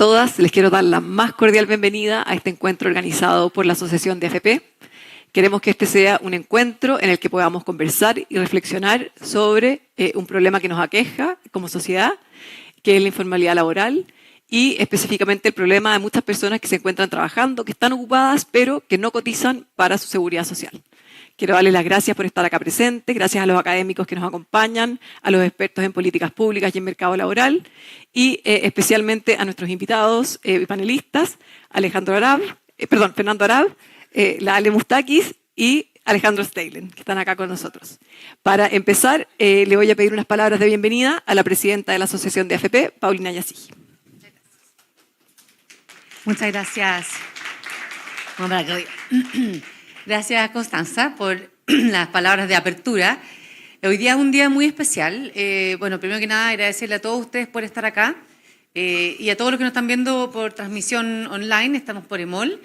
todas. Les quiero dar la más cordial bienvenida a este encuentro organizado por la Asociación de AFP. Queremos que este sea un encuentro en el que podamos conversar y reflexionar sobre un problema que nos aqueja como sociedad, que es la informalidad laboral y específicamente el problema de muchas personas que se encuentran trabajando, que están ocupadas, pero que no cotizan para su seguridad social. Quiero darles las gracias por estar acá presentes, gracias a los académicos que nos acompañan, a los expertos en políticas públicas y en mercado laboral y especialmente a nuestros invitados y panelistas, Fernando Arab, la Ale Mustakis y Alejandro Steylen, que están acá con nosotros. Para empezar, le voy a pedir unas palabras de bienvenida a la presidenta de la Asociación de AFP, Paulina Yasigi. Muchas gracias. Gracias, Constanza, por las palabras de apertura. Hoy día es un día muy especial. Bueno, primero que nada, agradecerle a todos ustedes por estar acá y a todos los que nos están viendo por transmisión online. Estamos por EMOL.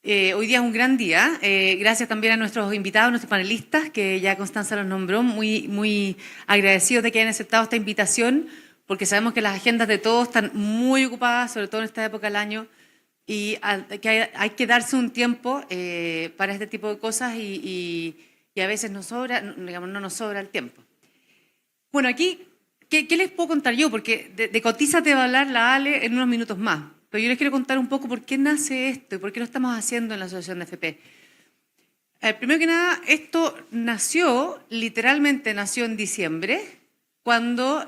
Hoy día es un gran día. Gracias también a nuestros invitados, nuestros panelistas, que ya Constanza los nombró. Muy agradecidos de que hayan aceptado esta invitación, porque sabemos que las agendas de todos están muy ocupadas, sobre todo en esta época del año, y que hay que darse un tiempo para este tipo de cosas y a veces no nos sobra el tiempo. Bueno, aquí, ¿qué les puedo contar yo? Porque de Cotiza te va a hablar la Ale en unos minutos más, pero yo les quiero contar un poco por qué nace esto y por qué lo estamos haciendo en la Asociación de AFP. Primero que nada, esto literalmente nació en diciembre, cuando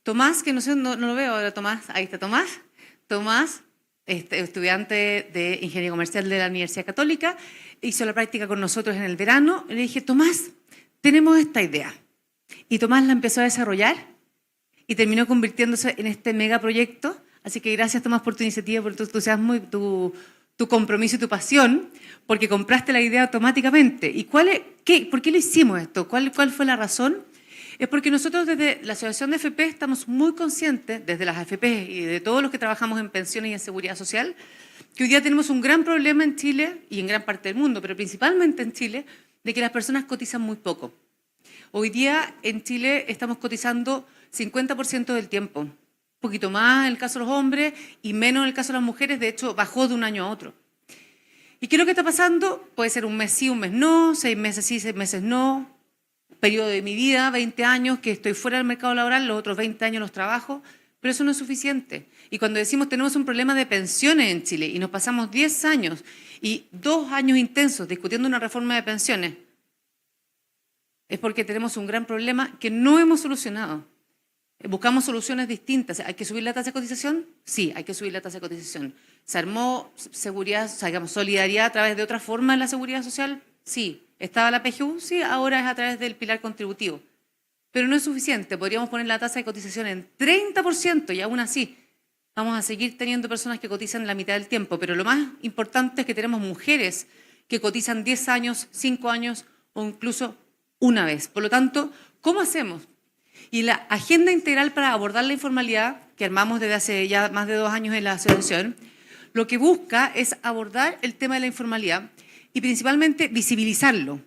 Tomás, que no lo veo ahora, Tomás, ahí está Tomás, estudiante de Ingeniería Comercial de la Universidad Católica, hizo la práctica con nosotros en el verano, y le dije, Tomás, tenemos esta idea. Y Tomás la empezó a desarrollar y terminó convirtiéndose en este megaproyecto. Así que gracias, Tomás, por tu iniciativa, por tu entusiasmo y tu compromiso y tu pasión, porque compraste la idea automáticamente. ¿Y por qué lo hicimos esto? ¿Cuál fue la razón? Es porque nosotros desde la Asociación de AFP estamos muy conscientes, desde las AFP y de todos los que trabajamos en pensiones y en seguridad social, que hoy día tenemos un gran problema en Chile y en gran parte del mundo, pero principalmente en Chile, de que las personas cotizan muy poco. Hoy día en Chile estamos cotizando 50% del tiempo, un poquito más en el caso de los hombres y menos en el caso de las mujeres, de hecho bajó de un año a otro. ¿Y qué es lo que está pasando? Puede ser un mes sí, un mes no, 6 meses sí, 6 meses no. Periodo de mi vida, 20 años, que estoy fuera del mercado laboral, los otros 20 años los trabajo, pero eso no es suficiente. Y cuando decimos tenemos un problema de pensiones en Chile y nos pasamos 10 años y 2 años intensos discutiendo una reforma de pensiones, es porque tenemos un gran problema que no hemos solucionado. Buscamos soluciones distintas. ¿Hay que subir la tasa de cotización? Sí, hay que subir la tasa de cotización. ¿Se armó solidaridad a través de otra forma en la seguridad social? Sí. ¿Estaba la PGU? Sí, ahora es a través del pilar contributivo. Pero no es suficiente. Podríamos poner la tasa de cotización en 30% y aún así vamos a seguir teniendo personas que cotizan la mitad del tiempo. Pero lo más importante es que tenemos mujeres que cotizan 10 años, 5 años o incluso una vez. Por lo tanto, ¿cómo hacemos? Y la agenda integral para abordar la informalidad, que armamos desde hace ya más de 2 años en la asociación, lo que busca es abordar el tema de la informalidad y principalmente visibilizarlo,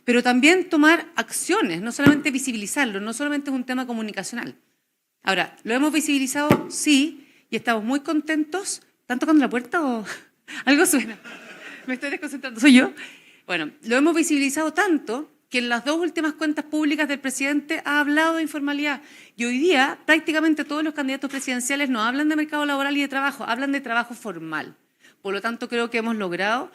pero también tomar acciones, no solamente visibilizarlo, no solamente es un tema comunicacional. Ahora, ¿lo hemos visibilizado? Sí, y estamos muy contentos. ¿Están tocando la puerta o algo suena? Me estoy desconcentrando, ¿soy yo? Bueno, lo hemos visibilizado tanto que en las 2 últimas cuentas públicas del presidente ha hablado de informalidad. Y hoy día prácticamente todos los candidatos presidenciales no hablan de mercado laboral y de trabajo, hablan de trabajo formal. Por lo tanto, creo que hemos logrado,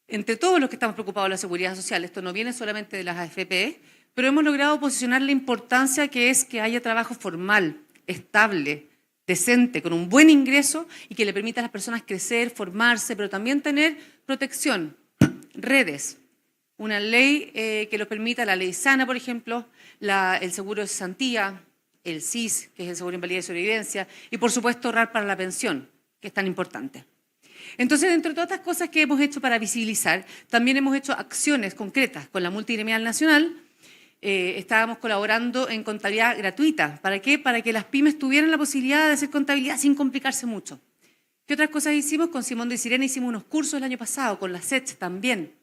entre todos los que estamos preocupados de la seguridad social, esto no viene solamente de las AFP, pero hemos logrado posicionar la importancia que es que haya trabajo formal, estable, decente, con un buen ingreso y que le permita a las personas crecer, formarse, pero también tener protección, redes. Una ley que los permita, la ley SANA, por ejemplo, el seguro de cesantía, el SIS, que es el seguro de invalidez y sobrevivencia, y por supuesto ahorrar para la pensión, que es tan importante. Entonces, entre todas estas cosas que hemos hecho para visibilizar, también hemos hecho acciones concretas con la Multigremial Nacional. Estábamos colaborando en contabilidad gratuita. ¿Para qué? Para que las pymes tuvieran la posibilidad de hacer contabilidad sin complicarse mucho. ¿Qué otras cosas hicimos? Con Simón de Sirena hicimos unos cursos el año pasado, con la SET también.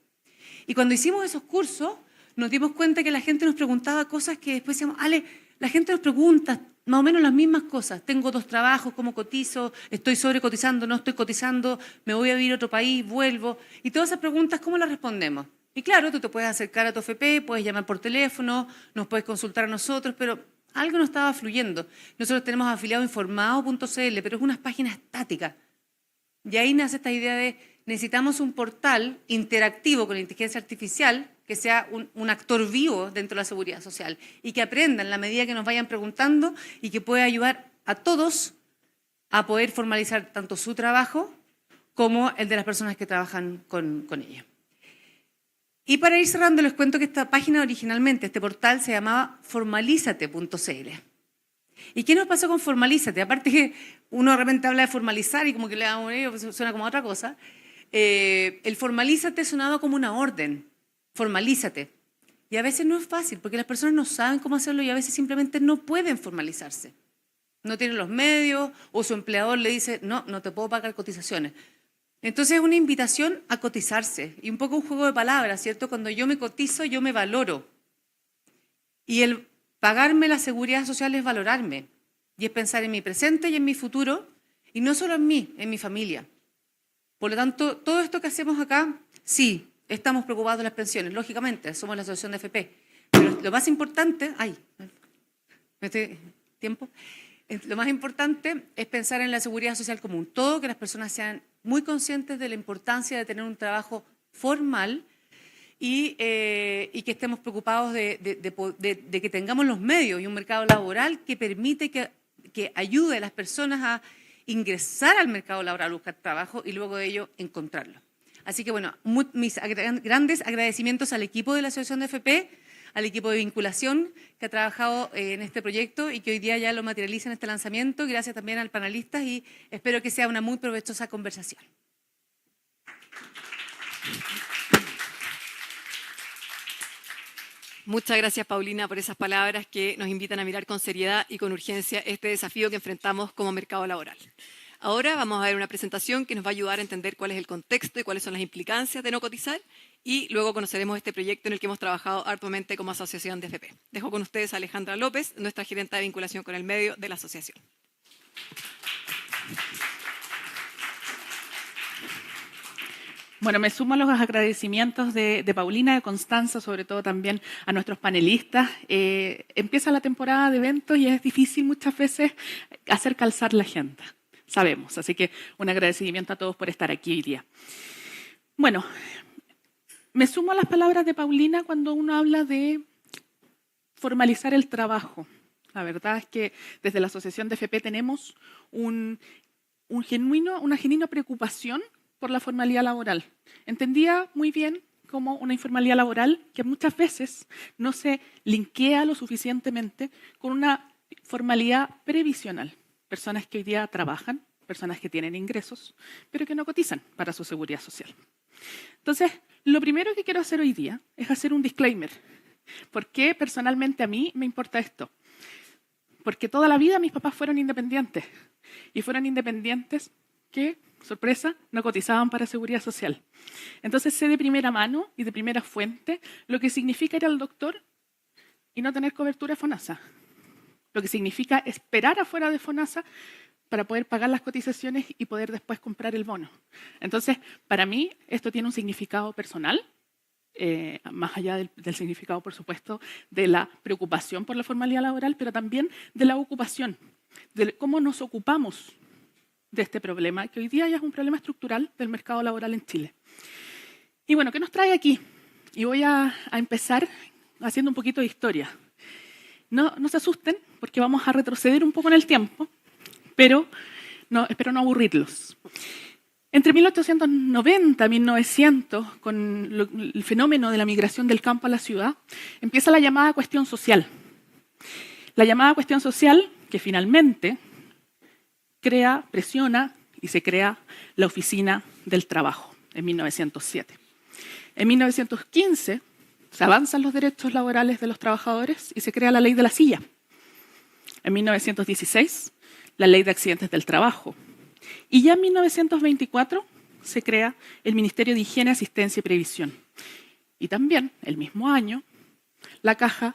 Y cuando hicimos esos cursos, nos dimos cuenta que la gente nos preguntaba cosas que después decíamos, Ale, la gente nos pregunta, más o menos las mismas cosas. Tengo 2 trabajos, ¿cómo cotizo? ¿Estoy sobrecotizando? ¿No estoy cotizando? ¿Me voy a vivir a otro país? ¿Vuelvo? Y todas esas preguntas, ¿cómo las respondemos? Y claro, tú te puedes acercar a tu AFP, puedes llamar por teléfono, nos puedes consultar a nosotros, pero algo no estaba fluyendo. Nosotros tenemos afiliadoinformado.cl, pero es una página estática. Y ahí nace esta idea de necesitamos un portal interactivo con la inteligencia artificial que sea un actor vivo dentro de la seguridad social y que aprenda en la medida que nos vayan preguntando y que pueda ayudar a todos a poder formalizar tanto su trabajo como el de las personas que trabajan con ella. Y para ir cerrando, les cuento que esta página originalmente, este portal, se llamaba formalizate.cl. ¿Y qué nos pasó con Formalízate? Aparte que uno de repente habla de formalizar y como que le da pues suena como otra cosa. El Formalízate sonaba como una orden. Formalízate. Y a veces no es fácil porque las personas no saben cómo hacerlo y a veces simplemente no pueden formalizarse. No tienen los medios o su empleador le dice, no, no te puedo pagar cotizaciones. Entonces es una invitación a cotizarse y un poco un juego de palabras, ¿cierto? Cuando yo me cotizo, yo me valoro. Y el pagarme la seguridad social es valorarme y es pensar en mi presente y en mi futuro y no solo en mí, en mi familia. Por lo tanto, todo esto que hacemos acá, sí, estamos preocupados de las pensiones, lógicamente, somos la asociación de AFP, pero lo más importante, ¿tiempo? Lo más importante es pensar en la seguridad social como un todo, que las personas sean muy conscientes de la importancia de tener un trabajo formal y que estemos preocupados de que tengamos los medios y un mercado laboral que permite que ayude a las personas a ingresar al mercado laboral, buscar trabajo y luego de ello encontrarlo. Así que bueno, mis grandes agradecimientos al equipo de la Asociación de AFP, al equipo de vinculación que ha trabajado en este proyecto y que hoy día ya lo materializa en este lanzamiento. Gracias también al panelista y espero que sea una muy provechosa conversación. Muchas gracias, Paulina, por esas palabras que nos invitan a mirar con seriedad y con urgencia este desafío que enfrentamos como mercado laboral. Ahora vamos a ver una presentación que nos va a ayudar a entender cuál es el contexto y cuáles son las implicancias de no cotizar y luego conoceremos este proyecto en el que hemos trabajado arduamente como asociación de AFP. Dejo con ustedes a Alejandra López, nuestra gerente de vinculación con el medio de la asociación. Bueno, me sumo a los agradecimientos de Paulina, de Constanza, sobre todo también a nuestros panelistas. Empieza la temporada de eventos y es difícil muchas veces hacer calzar la agenda, sabemos. Así que un agradecimiento a todos por estar aquí hoy día. Bueno, me sumo a las palabras de Paulina cuando uno habla de formalizar el trabajo. La verdad es que desde la Asociación de AFP tenemos una genuina preocupación por la formalidad laboral. Entendía muy bien como una informalidad laboral que muchas veces no se linkea lo suficientemente con una formalidad previsional. Personas que hoy día trabajan, personas que tienen ingresos, pero que no cotizan para su seguridad social. Entonces, lo primero que quiero hacer hoy día es hacer un disclaimer. ¿Por qué personalmente a mí me importa esto? Porque toda la vida mis papás fueron independientes y fueron independientes que, sorpresa, no cotizaban para seguridad social. Entonces sé de primera mano y de primera fuente lo que significa ir al doctor y no tener cobertura FONASA. Lo que significa esperar afuera de FONASA para poder pagar las cotizaciones y poder después comprar el bono. Entonces, para mí esto tiene un significado personal, más allá del significado, por supuesto, de la preocupación por la formalidad laboral, pero también de la ocupación, de cómo nos ocupamos de este problema, que hoy día ya es un problema estructural del mercado laboral en Chile. Y bueno, ¿qué nos trae aquí? Y voy a empezar haciendo un poquito de historia. No se asusten, porque vamos a retroceder un poco en el tiempo, pero espero no aburrirlos. Entre 1890 y 1900, con el fenómeno de la migración del campo a la ciudad, empieza la llamada cuestión social. La llamada cuestión social que finalmente presiona y se crea la Oficina del Trabajo en 1907. En 1915 se avanzan los derechos laborales de los trabajadores y se crea la Ley de la Silla. En 1916, la Ley de Accidentes del Trabajo. Y ya en 1924 se crea el Ministerio de Higiene, Asistencia y Previsión. Y también, el mismo año, la Caja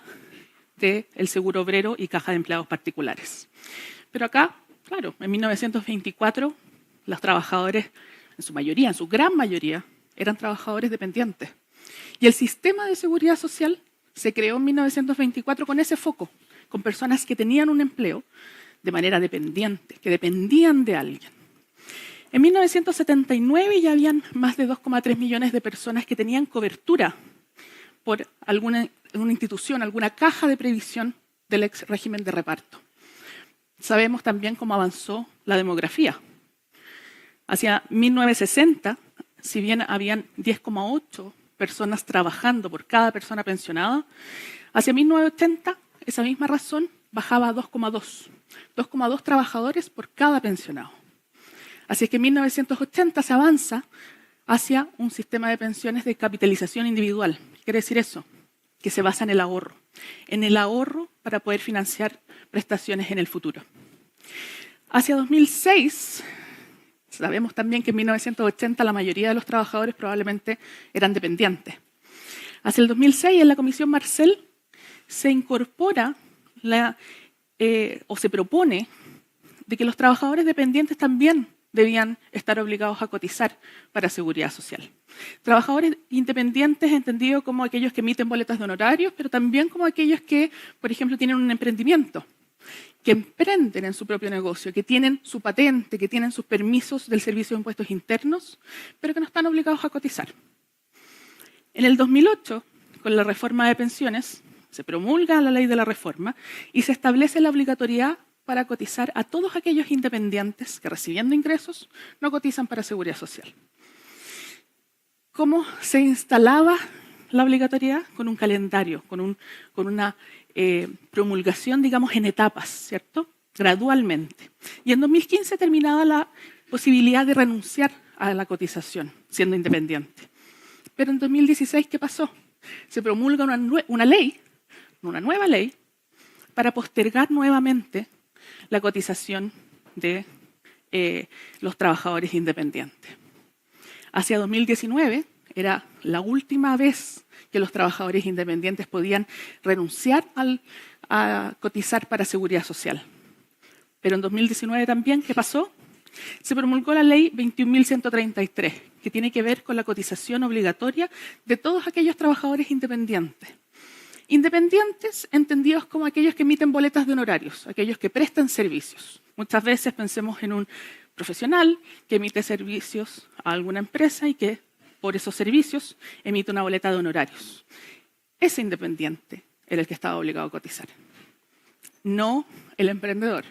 del Seguro Obrero y Caja de Empleados Particulares. Pero acá, claro, en 1924 los trabajadores, en su mayoría, en su gran mayoría, eran trabajadores dependientes. Y el sistema de seguridad social se creó en 1924 con ese foco, con personas que tenían un empleo de manera dependiente, que dependían de alguien. En 1979 ya habían más de 2,3 millones de personas que tenían cobertura por alguna institución, alguna caja de previsión del ex régimen de reparto. Sabemos también cómo avanzó la demografía. Hacia 1960, si bien habían 10,8 personas trabajando por cada persona pensionada, hacia 1980 esa misma razón bajaba a 2,2 trabajadores por cada pensionado. Así es que en 1980 se avanza hacia un sistema de pensiones de capitalización individual. ¿Qué quiere decir eso? Que se basa en el ahorro para poder financiar prestaciones en el futuro. Hacia 2006, sabemos también que en 1980 la mayoría de los trabajadores probablemente eran dependientes. Hacia el 2006, en la Comisión Marcel, se incorpora o se propone de que los trabajadores dependientes también debían estar obligados a cotizar para seguridad social. Trabajadores independientes entendidos como aquellos que emiten boletas de honorarios, pero también como aquellos que, por ejemplo, tienen un emprendimiento, que emprenden en su propio negocio, que tienen su patente, que tienen sus permisos del Servicio de Impuestos Internos, pero que no están obligados a cotizar. En el 2008, con la reforma de pensiones, se promulga la ley de la reforma y se establece la obligatoriedad para cotizar a todos aquellos independientes que, recibiendo ingresos, no cotizan para seguridad social. ¿Cómo se instalaba la obligatoriedad? Con un calendario, con una promulgación, digamos, en etapas, ¿cierto? Gradualmente. Y en 2015 terminaba la posibilidad de renunciar a la cotización, siendo independiente. Pero en 2016, ¿qué pasó? Se promulga una nueva ley, para postergar nuevamente la cotización de los trabajadores independientes. Hacia 2019 era la última vez que los trabajadores independientes podían renunciar a cotizar para seguridad social. Pero en 2019 también, ¿qué pasó? Se promulgó la ley 21.133, que tiene que ver con la cotización obligatoria de todos aquellos trabajadores independientes. Independientes entendidos como aquellos que emiten boletas de honorarios, aquellos que prestan servicios. Muchas veces pensemos en un profesional que emite servicios a alguna empresa y que por esos servicios emite una boleta de honorarios. Ese independiente era el que estaba obligado a cotizar, no el emprendedor,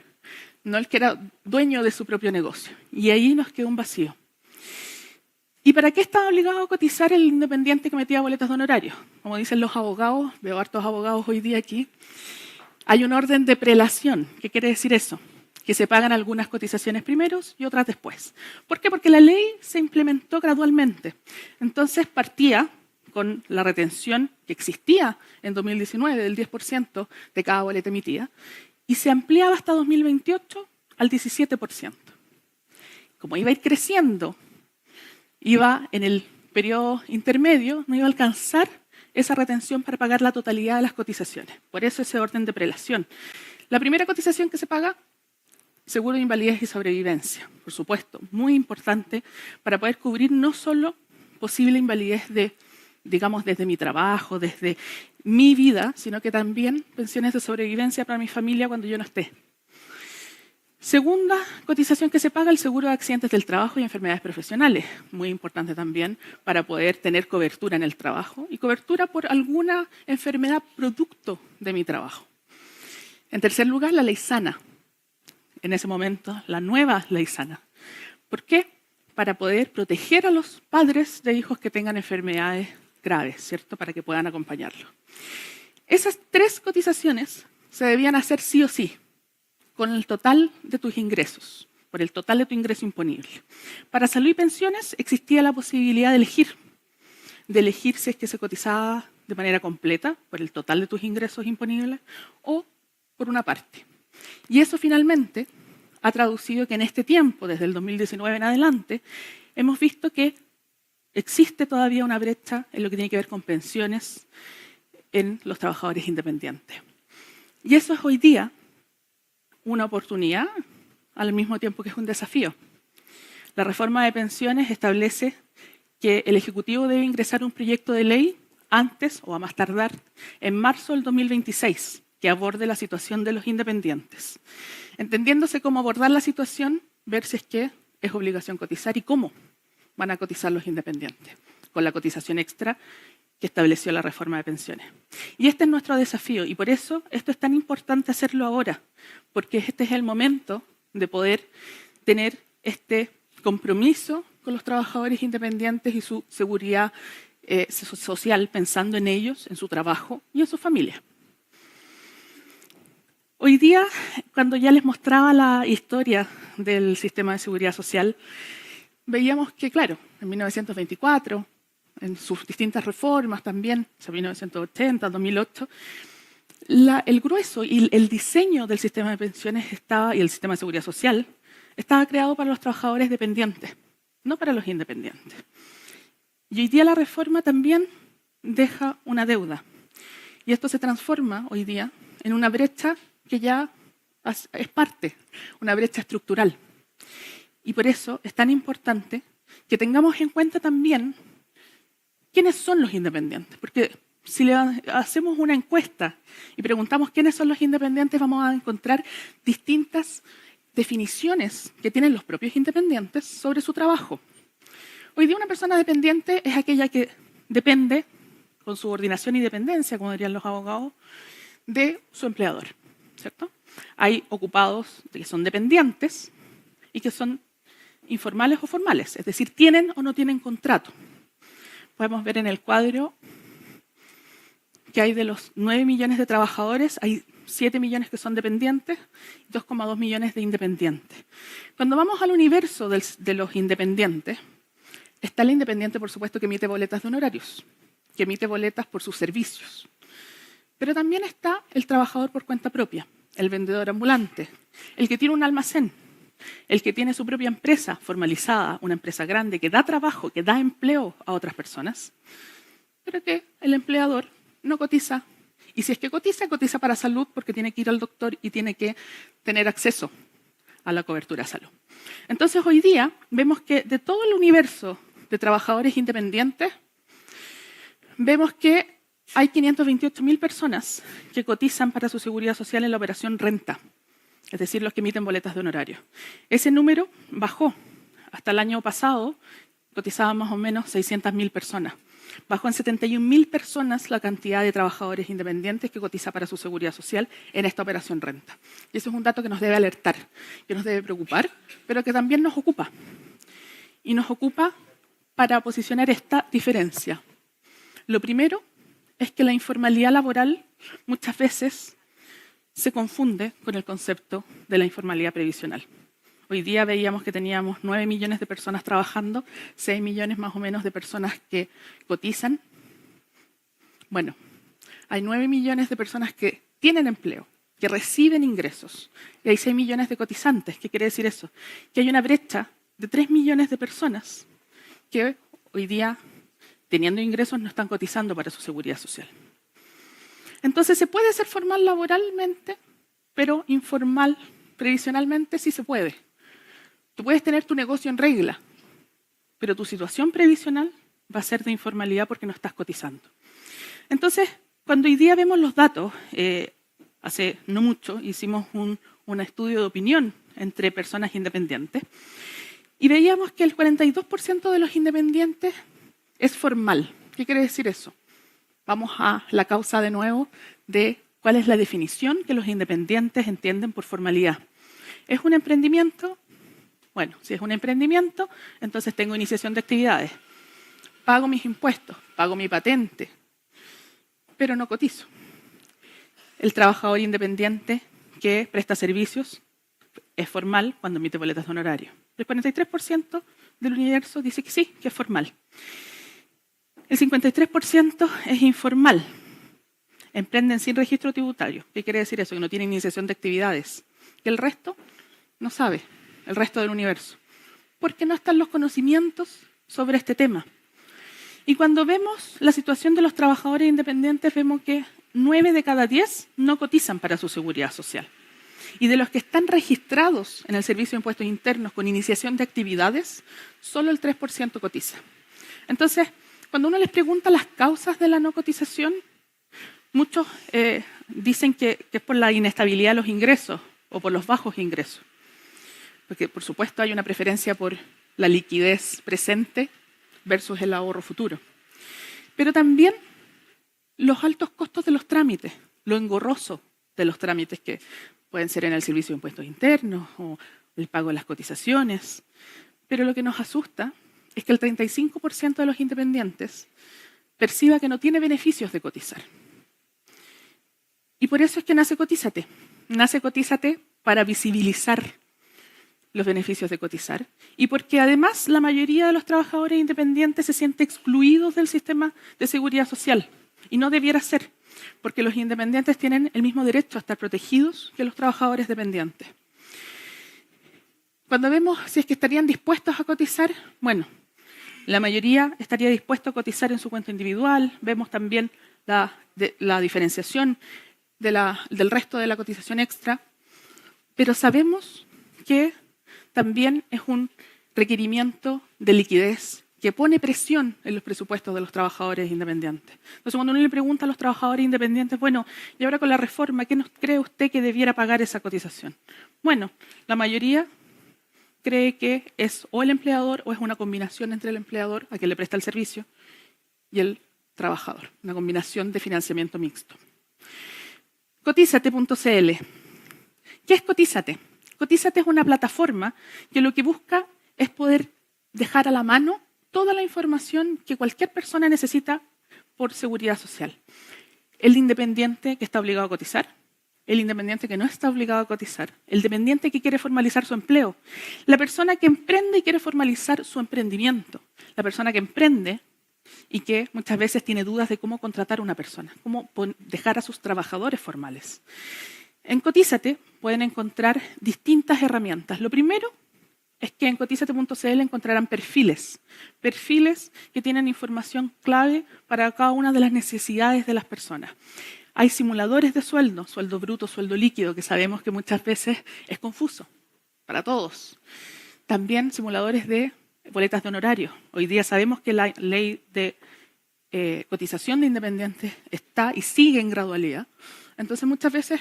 no el que era dueño de su propio negocio. Y ahí nos quedó un vacío. ¿Y para qué estaba obligado a cotizar el independiente que metía boletas de honorarios? Como dicen los abogados, veo hartos abogados hoy día aquí, hay un orden de prelación. ¿Qué quiere decir eso? Que se pagan algunas cotizaciones primero y otras después. ¿Por qué? Porque la ley se implementó gradualmente. Entonces partía con la retención que existía en 2019 del 10% de cada boleta emitida y se ampliaba hasta 2028 al 17%. Como iba a ir creciendo, iba en el periodo intermedio, no iba a alcanzar esa retención para pagar la totalidad de las cotizaciones. Por eso ese orden de prelación. La primera cotización que se paga, seguro de invalidez y sobrevivencia, por supuesto, muy importante para poder cubrir no solo posible invalidez digamos, desde mi trabajo, desde mi vida, sino que también pensiones de sobrevivencia para mi familia cuando yo no esté. Segunda cotización que se paga, el seguro de accidentes del trabajo y enfermedades profesionales. Muy importante también para poder tener cobertura en el trabajo y cobertura por alguna enfermedad producto de mi trabajo. En tercer lugar, la ley sana. En ese momento, la nueva ley sana. ¿Por qué? Para poder proteger a los padres de hijos que tengan enfermedades graves, ¿cierto? Para que puedan acompañarlos. Esas tres cotizaciones se debían hacer sí o sí, con el total de tus ingresos, por el total de tu ingreso imponible. Para salud y pensiones existía la posibilidad de elegir si es que se cotizaba de manera completa, por el total de tus ingresos imponibles, o por una parte. Y eso finalmente ha traducido que en este tiempo, desde el 2019 en adelante, hemos visto que existe todavía una brecha en lo que tiene que ver con pensiones en los trabajadores independientes. Y eso es hoy día una oportunidad, al mismo tiempo que es un desafío. La reforma de pensiones establece que el Ejecutivo debe ingresar un proyecto de ley antes o a más tardar en marzo del 2026, que aborde la situación de los independientes. Entendiéndose cómo abordar la situación, ver si es que es obligación cotizar y cómo van a cotizar los independientes, con la cotización extra que estableció la reforma de pensiones. Y este es nuestro desafío y por eso esto es tan importante hacerlo ahora, porque este es el momento de poder tener este compromiso con los trabajadores independientes y su seguridad social, pensando en ellos, en su trabajo y en su familia. Hoy día, cuando ya les mostraba la historia del sistema de seguridad social, veíamos que, claro, en 1924, en sus distintas reformas también, en 1980, 2008, el grueso y el diseño del sistema de pensiones y el sistema de seguridad social estaba creado para los trabajadores dependientes, no para los independientes. Y hoy día la reforma también deja una deuda. Y esto se transforma hoy día en una brecha que ya es parte, una brecha estructural. Y por eso es tan importante que tengamos en cuenta también quiénes son los independientes. Porque si le hacemos una encuesta y preguntamos quiénes son los independientes, vamos a encontrar distintas definiciones que tienen los propios independientes sobre su trabajo. Hoy día una persona dependiente es aquella que depende, con subordinación y dependencia, como dirían los abogados, de su empleador, ¿cierto? Hay ocupados que son dependientes y que son informales o formales, es decir, tienen o no tienen contrato. Podemos ver en el cuadro que hay de los 9 millones de trabajadores, hay 7 millones que son dependientes y 2,2 millones de independientes. Cuando vamos al universo de los independientes, está el independiente, por supuesto, que emite boletas de honorarios, que emite boletas por sus servicios. Pero también está el trabajador por cuenta propia, el vendedor ambulante, el que tiene un almacén, el que tiene su propia empresa formalizada, una empresa grande que da trabajo, que da empleo a otras personas, pero que el empleador no cotiza. Y si es que cotiza, cotiza para salud porque tiene que ir al doctor y tiene que tener acceso a la cobertura de salud. Entonces, hoy día vemos que de todo el universo de trabajadores independientes, vemos que hay 528.000 personas que cotizan para su seguridad social en la operación renta, es decir, los que emiten boletas de honorario. Ese número bajó. Hasta el año pasado cotizaban más o menos 600.000 personas. Bajó en 71.000 personas la cantidad de trabajadores independientes que cotiza para su seguridad social en esta operación renta. Y eso es un dato que nos debe alertar, que nos debe preocupar, pero que también nos ocupa. Y nos ocupa para posicionar esta diferencia. Lo primero es que la informalidad laboral muchas veces se confunde con el concepto de la informalidad previsional. Hoy día veíamos que teníamos 9 millones de personas trabajando, 6 millones más o menos de personas que cotizan. Bueno, hay 9 millones de personas que tienen empleo, que reciben ingresos, y hay 6 millones de cotizantes. ¿Qué quiere decir eso? Que hay una brecha de 3 millones de personas que hoy día, teniendo ingresos, no están cotizando para su seguridad social. Entonces, ¿se puede ser formal laboralmente, pero informal previsionalmente? Sí se puede. Tú puedes tener tu negocio en regla, pero tu situación previsional va a ser de informalidad porque no estás cotizando. Entonces, cuando hoy día vemos los datos, hace no mucho hicimos un estudio de opinión entre personas independientes y veíamos que el 42% de los independientes es formal. ¿Qué quiere decir eso? Vamos a la causa de nuevo de cuál es la definición que los independientes entienden por formalidad. ¿Es un emprendimiento? Bueno, si es un emprendimiento, entonces tengo iniciación de actividades. Pago mis impuestos, pago mi patente, pero no cotizo. El trabajador independiente que presta servicios es formal cuando emite boletas de honorario. El 43% del universo dice que sí, que es formal. El 53% es informal. Emprenden sin registro tributario. ¿Qué quiere decir eso? Que no tienen iniciación de actividades. Que el resto no sabe, el resto del universo. Porque no están los conocimientos sobre este tema. Y cuando vemos la situación de los trabajadores independientes, vemos que 9 de cada 10 no cotizan para su seguridad social. Y de los que están registrados en el Servicio de Impuestos Internos con iniciación de actividades, solo el 3% cotiza. Entonces, cuando uno les pregunta las causas de la no cotización, muchos dicen que es por la inestabilidad de los ingresos o por los bajos ingresos. Porque, por supuesto, hay una preferencia por la liquidez presente versus el ahorro futuro. Pero también los altos costos de los trámites, lo engorroso de los trámites que pueden ser en el Servicio de Impuestos Internos o el pago de las cotizaciones. Pero lo que nos asusta es que el 35% de los independientes perciba que no tiene beneficios de cotizar. Y por eso es que nace Cotízate. Nace Cotízate para visibilizar los beneficios de cotizar y porque además la mayoría de los trabajadores independientes se sienten excluidos del sistema de seguridad social y no debiera ser, porque los independientes tienen el mismo derecho a estar protegidos que los trabajadores dependientes. Cuando vemos si es que estarían dispuestos a cotizar, bueno, la mayoría estaría dispuesto a cotizar en su cuenta individual. Vemos también la diferenciación del resto de la cotización extra, pero sabemos que también es un requerimiento de liquidez que pone presión en los presupuestos de los trabajadores independientes. Entonces, cuando uno le pregunta a los trabajadores independientes, bueno, y ahora con la reforma, ¿qué cree usted que debiera pagar esa cotización? Bueno, la mayoría cree que es o el empleador o es una combinación entre el empleador, a quien le presta el servicio, y el trabajador, una combinación de financiamiento mixto. Cotízate.cl. ¿Qué es Cotízate? Cotízate es una plataforma que lo que busca es poder dejar a la mano toda la información que cualquier persona necesita por seguridad social. El independiente que está obligado a cotizar, el independiente que no está obligado a cotizar, el dependiente que quiere formalizar su empleo, la persona que emprende y quiere formalizar su emprendimiento, la persona que emprende y que muchas veces tiene dudas de cómo contratar a una persona, cómo dejar a sus trabajadores formales. En Cotízate pueden encontrar distintas herramientas. Lo primero es que en cotízate.cl encontrarán perfiles que tienen información clave para cada una de las necesidades de las personas. Hay simuladores de sueldo, sueldo bruto, sueldo líquido, que sabemos que muchas veces es confuso para todos. También simuladores de boletas de honorarios. Hoy día sabemos que la ley de cotización de independientes está y sigue en gradualidad. Entonces muchas veces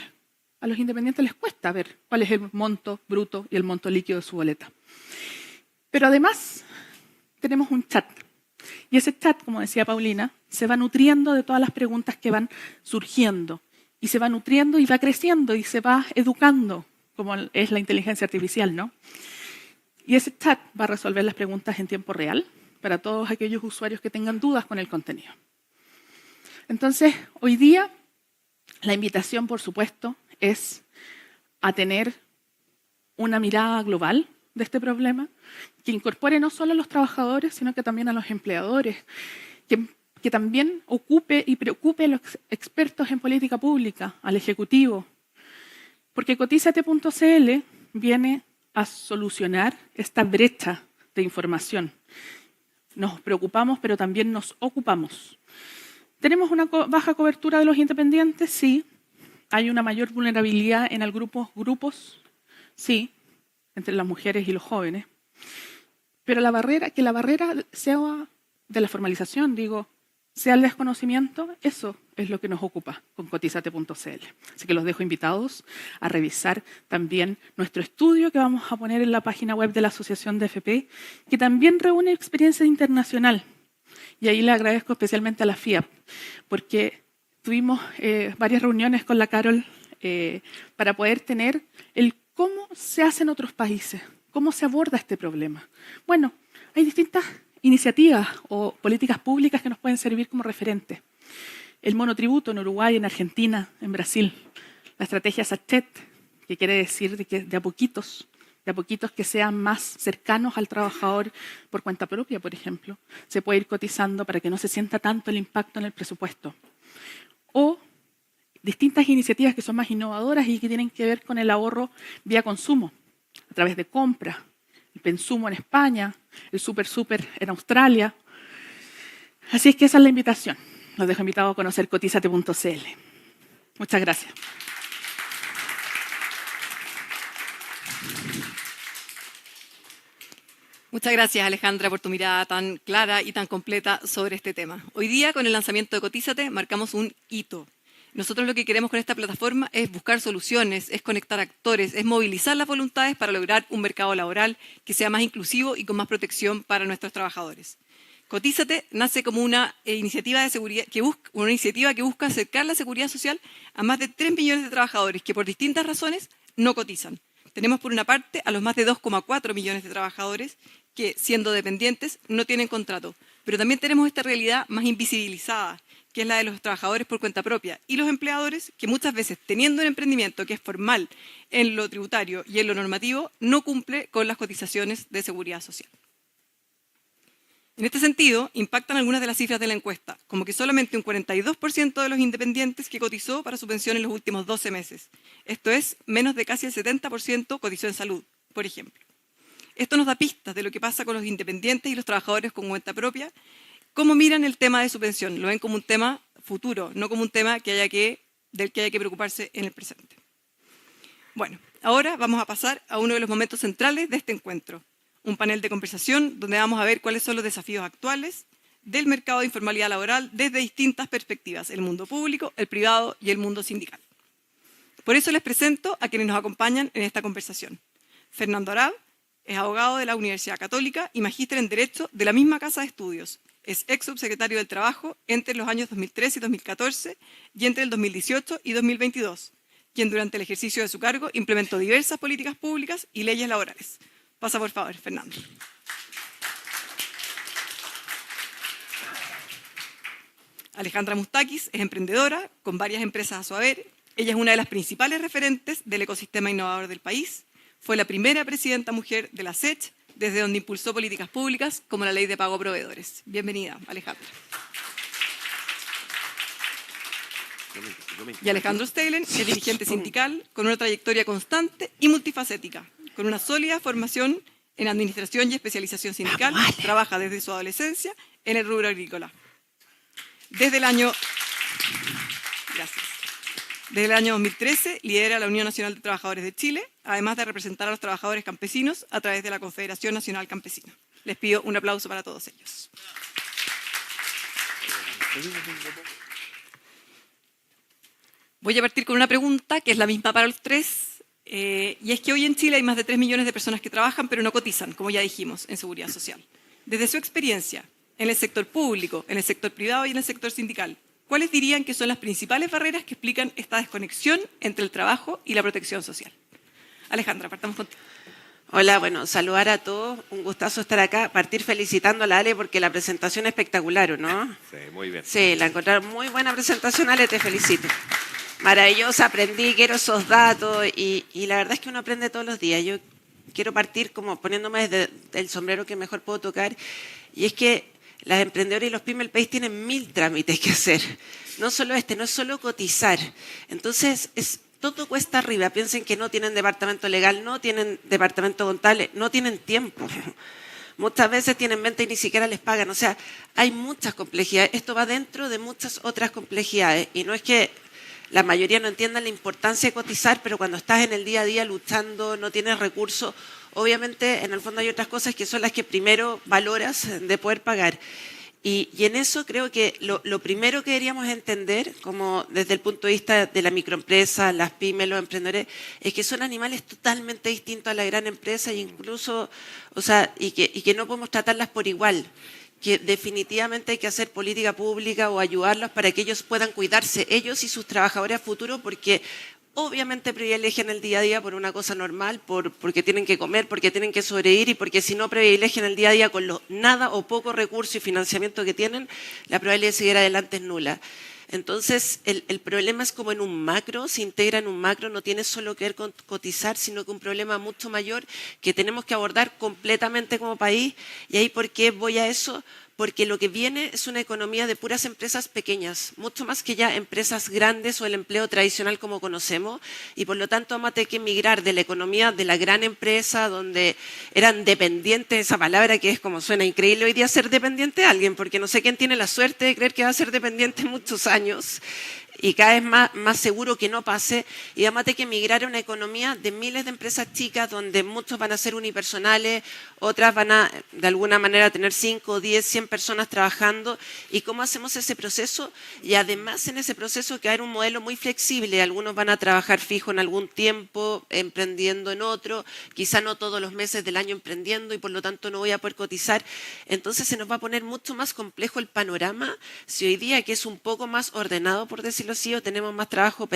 a los independientes les cuesta ver cuál es el monto bruto y el monto líquido de su boleta. Pero además tenemos un chat. Y ese chat, como decía Paulina, se va nutriendo de todas las preguntas que van surgiendo. Y se va nutriendo y va creciendo y se va educando, como es la inteligencia artificial, ¿no? Y ese chat va a resolver las preguntas en tiempo real para todos aquellos usuarios que tengan dudas con el contenido. Entonces, hoy día, la invitación, por supuesto, es a tener una mirada global de este problema, que incorpore no solo a los trabajadores, sino que también a los empleadores, que también ocupe y preocupe a los expertos en política pública, al Ejecutivo, porque Cotízate.cl viene a solucionar esta brecha de información. Nos preocupamos, pero también nos ocupamos. ¿Tenemos una baja cobertura de los independientes? Sí. ¿Hay una mayor vulnerabilidad en algunos grupos? Sí, entre las mujeres y los jóvenes. Pero que la barrera sea de la formalización, sea el desconocimiento, eso es lo que nos ocupa con Cotízate.cl. Así que los dejo invitados a revisar también nuestro estudio que vamos a poner en la página web de la Asociación de FP, que también reúne experiencia internacional. Y ahí le agradezco especialmente a la FIAP, porque tuvimos varias reuniones con la Carol para poder tener el cómo se hace en otros países, cómo se aborda este problema. Bueno, hay distintas iniciativas o políticas públicas que nos pueden servir como referente. El monotributo en Uruguay, en Argentina, en Brasil. La estrategia Sachet, que quiere decir que de a poquitos que sean más cercanos al trabajador por cuenta propia, por ejemplo, se puede ir cotizando para que no se sienta tanto el impacto en el presupuesto. O distintas iniciativas que son más innovadoras y que tienen que ver con el ahorro vía consumo, a través de compra, el Pensumo en España, el Super en Australia. Así es que esa es la invitación. Los dejo invitados a conocer cotízate.cl. Muchas gracias. Muchas gracias, Alejandra, por tu mirada tan clara y tan completa sobre este tema. Hoy día, con el lanzamiento de Cotízate, marcamos un hito. Nosotros lo que queremos con esta plataforma es buscar soluciones, es conectar actores, es movilizar las voluntades para lograr un mercado laboral que sea más inclusivo y con más protección para nuestros trabajadores. Cotízate nace como una iniciativa de seguridad que busca acercar la seguridad social a más de 3 millones de trabajadores que por distintas razones no cotizan. Tenemos por una parte a los más de 2,4 millones de trabajadores que, siendo dependientes, no tienen contrato. Pero también tenemos esta realidad más invisibilizada, que es la de los trabajadores por cuenta propia, y los empleadores que muchas veces, teniendo un emprendimiento que es formal en lo tributario y en lo normativo, no cumple con las cotizaciones de seguridad social. En este sentido, impactan algunas de las cifras de la encuesta, como que solamente un 42% de los independientes que cotizó para su pensión en los últimos 12 meses. Esto es, menos de casi el 70% cotizó en salud, por ejemplo. Esto nos da pistas de lo que pasa con los independientes y los trabajadores con cuenta propia. ¿Cómo miran el tema de su pensión? Lo ven como un tema futuro, no como un tema del que haya que preocuparse en el presente. Bueno, ahora vamos a pasar a uno de los momentos centrales de este encuentro. Un panel de conversación donde vamos a ver cuáles son los desafíos actuales del mercado de informalidad laboral desde distintas perspectivas, el mundo público, el privado y el mundo sindical. Por eso les presento a quienes nos acompañan en esta conversación. Fernando Arad es abogado de la Universidad Católica y magíster en Derecho de la misma casa de estudios. Es ex subsecretario del Trabajo entre los años 2013 y 2014 y entre el 2018 y 2022, quien durante el ejercicio de su cargo implementó diversas políticas públicas y leyes laborales. Pasa por favor, Fernando. Alejandra Mustakis es emprendedora con varias empresas a su haber. Ella es una de las principales referentes del ecosistema innovador del país. Fue la primera presidenta mujer de la SECH, desde donde impulsó políticas públicas como la Ley de Pago a Proveedores. Bienvenida, Alejandra. Y Alejandro Steylen es dirigente sindical con una trayectoria constante y multifacética, con una sólida formación en administración y especialización sindical. Trabaja desde su adolescencia en el rubro agrícola. Desde el año 2013 lidera la Unión Nacional de Trabajadores de Chile, además de representar a los trabajadores campesinos a través de la Confederación Nacional Campesina. Les pido un aplauso para todos ellos. Voy a partir con una pregunta que es la misma para los tres, y es que hoy en Chile hay más de 3 millones de personas que trabajan pero no cotizan, como ya dijimos, en seguridad social. Desde su experiencia en el sector público, en el sector privado y en el sector sindical, ¿cuáles dirían que son las principales barreras que explican esta desconexión entre el trabajo y la protección social? Alejandra, partamos contigo. Hola, bueno, saludar a todos, un gustazo estar acá, partir felicitando a la Ale porque la presentación es espectacular, ¿o no? Sí, muy bien. Sí, la encontraron muy buena presentación, Ale, te felicito. Maravillosa, aprendí, quiero esos datos y la verdad es que uno aprende todos los días. Yo quiero partir como poniéndome desde el sombrero que mejor puedo tocar y es que las emprendedoras y los pymes del país tienen 1000 trámites que hacer. No solo no es solo cotizar. Entonces, todo cuesta arriba. Piensen que no tienen departamento legal, no tienen departamento contable, no tienen tiempo. Muchas veces tienen venta y ni siquiera les pagan. O sea, hay muchas complejidades. Esto va dentro de muchas otras complejidades. Y no es que la mayoría no entiendan la importancia de cotizar, pero cuando estás en el día a día luchando, no tienes recursos, obviamente en el fondo hay otras cosas que son las que primero valoras de poder pagar. Y en eso creo que lo primero que deberíamos entender, como desde el punto de vista de la microempresa, las pymes, los emprendedores, es que son animales totalmente distintos a la gran empresa e incluso, o sea, y que no podemos tratarlas por igual, que definitivamente hay que hacer política pública o ayudarlos para que ellos puedan cuidarse, ellos y sus trabajadores a futuro, porque obviamente privilegian el día a día por una cosa normal, porque tienen que comer, porque tienen que sobrevivir y porque si no privilegian el día a día con los nada o poco recurso y financiamiento que tienen, la probabilidad de seguir adelante es nula. Entonces, el problema es como en un macro, se integra en un macro, no tiene solo que ver con cotizar, sino que un problema mucho mayor que tenemos que abordar completamente como país. Y ahí, ¿por qué voy a eso? Porque lo que viene es una economía de puras empresas pequeñas, mucho más que ya empresas grandes o el empleo tradicional como conocemos, y por lo tanto vamos a tener que migrar de la economía de la gran empresa, donde eran dependientes, esa palabra que es como suena increíble hoy día ser dependiente de alguien, porque no sé quién tiene la suerte de creer que va a ser dependiente muchos años, y cada vez más seguro que no pase, y vamos a tener que migrar a una economía de miles de empresas chicas donde muchos van a ser unipersonales, otras van a de alguna manera tener 5, 10, 100 personas trabajando. ¿Y cómo hacemos ese proceso? Y además en ese proceso que hay un modelo muy flexible, algunos van a trabajar fijo en algún tiempo, emprendiendo en otro, quizá no todos los meses del año emprendiendo y por lo tanto no voy a poder cotizar. Entonces se nos va a poner mucho más complejo el panorama si hoy día, que es un poco más ordenado, por decirlo así, o tenemos más trabajo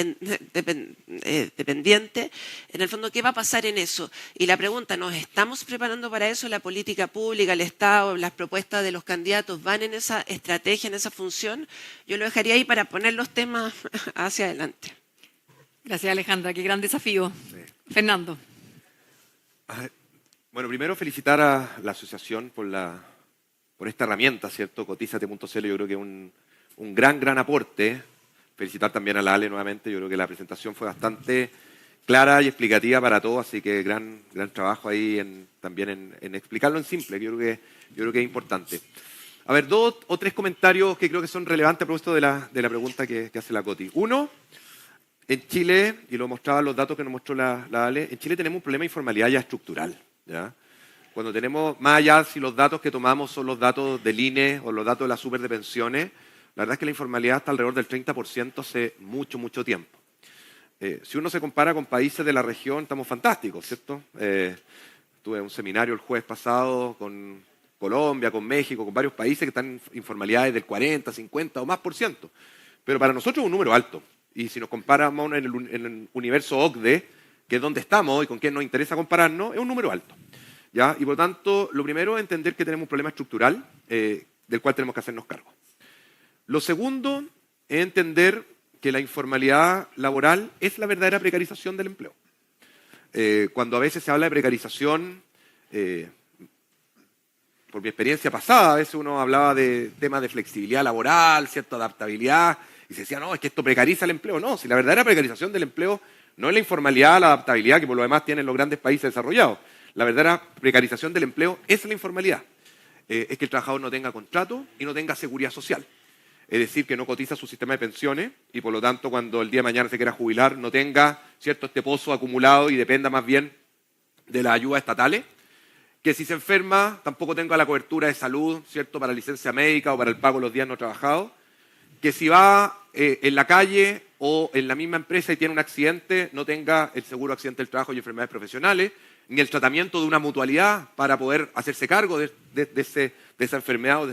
dependiente. En el fondo, ¿qué va a pasar en eso? Y la pregunta, ¿nos estamos preparando para eso? ¿La política pública, el Estado, las propuestas de los candidatos van en esa estrategia, en esa función? Yo lo dejaría ahí para poner los temas hacia adelante. Gracias, Alejandra. Qué gran desafío. Sí. Fernando. Bueno, primero felicitar a la asociación por esta herramienta, ¿cierto? Cotizate.cl, yo creo que es un gran aporte. Felicitar también a la Ale nuevamente, yo creo que la presentación fue bastante clara y explicativa para todos, así que gran trabajo ahí también en explicarlo en simple, yo creo que es importante. A ver, 2 o 3 comentarios que creo que son relevantes a propósito de la pregunta que hace la Coti. Uno, en Chile, y lo mostraban los datos que nos mostró la Ale, en Chile tenemos un problema de informalidad ya estructural, ¿ya? Cuando tenemos, más allá si los datos que tomamos son los datos del INE o los datos de la super de pensiones, la verdad es que la informalidad está alrededor del 30% hace mucho tiempo. Si uno se compara con países de la región, estamos fantásticos, ¿cierto? Tuve un seminario el jueves pasado con Colombia, con México, con varios países que están en informalidades del 40, 50 o más por ciento. Pero para nosotros es un número alto. Y si nos comparamos en el universo OCDE, que es donde estamos y con quién nos interesa compararnos, es un número alto, ¿ya? Y por lo tanto, lo primero es entender que tenemos un problema estructural del cual tenemos que hacernos cargo. Lo segundo es entender que la informalidad laboral es la verdadera precarización del empleo. Cuando a veces se habla de precarización, por mi experiencia pasada, a veces uno hablaba de temas de flexibilidad laboral, cierta adaptabilidad, y se decía, no, es que esto precariza el empleo. No, si la verdadera precarización del empleo no es la informalidad, la adaptabilidad, que por lo demás tienen los grandes países desarrollados. La verdadera precarización del empleo es la informalidad. Es que el trabajador no tenga contrato y no tenga seguridad social. Es decir, que no cotiza su sistema de pensiones y por lo tanto cuando el día de mañana se quiera jubilar no tenga, ¿cierto?, este pozo acumulado y dependa más bien de las ayudas estatales. Que si se enferma tampoco tenga la cobertura de salud, ¿cierto?, para licencia médica o para el pago de los días no trabajados. Que si va en la calle o en la misma empresa y tiene un accidente, no tenga el seguro accidente del trabajo y enfermedades profesionales, ni el tratamiento de una mutualidad para poder hacerse cargo de esa enfermedad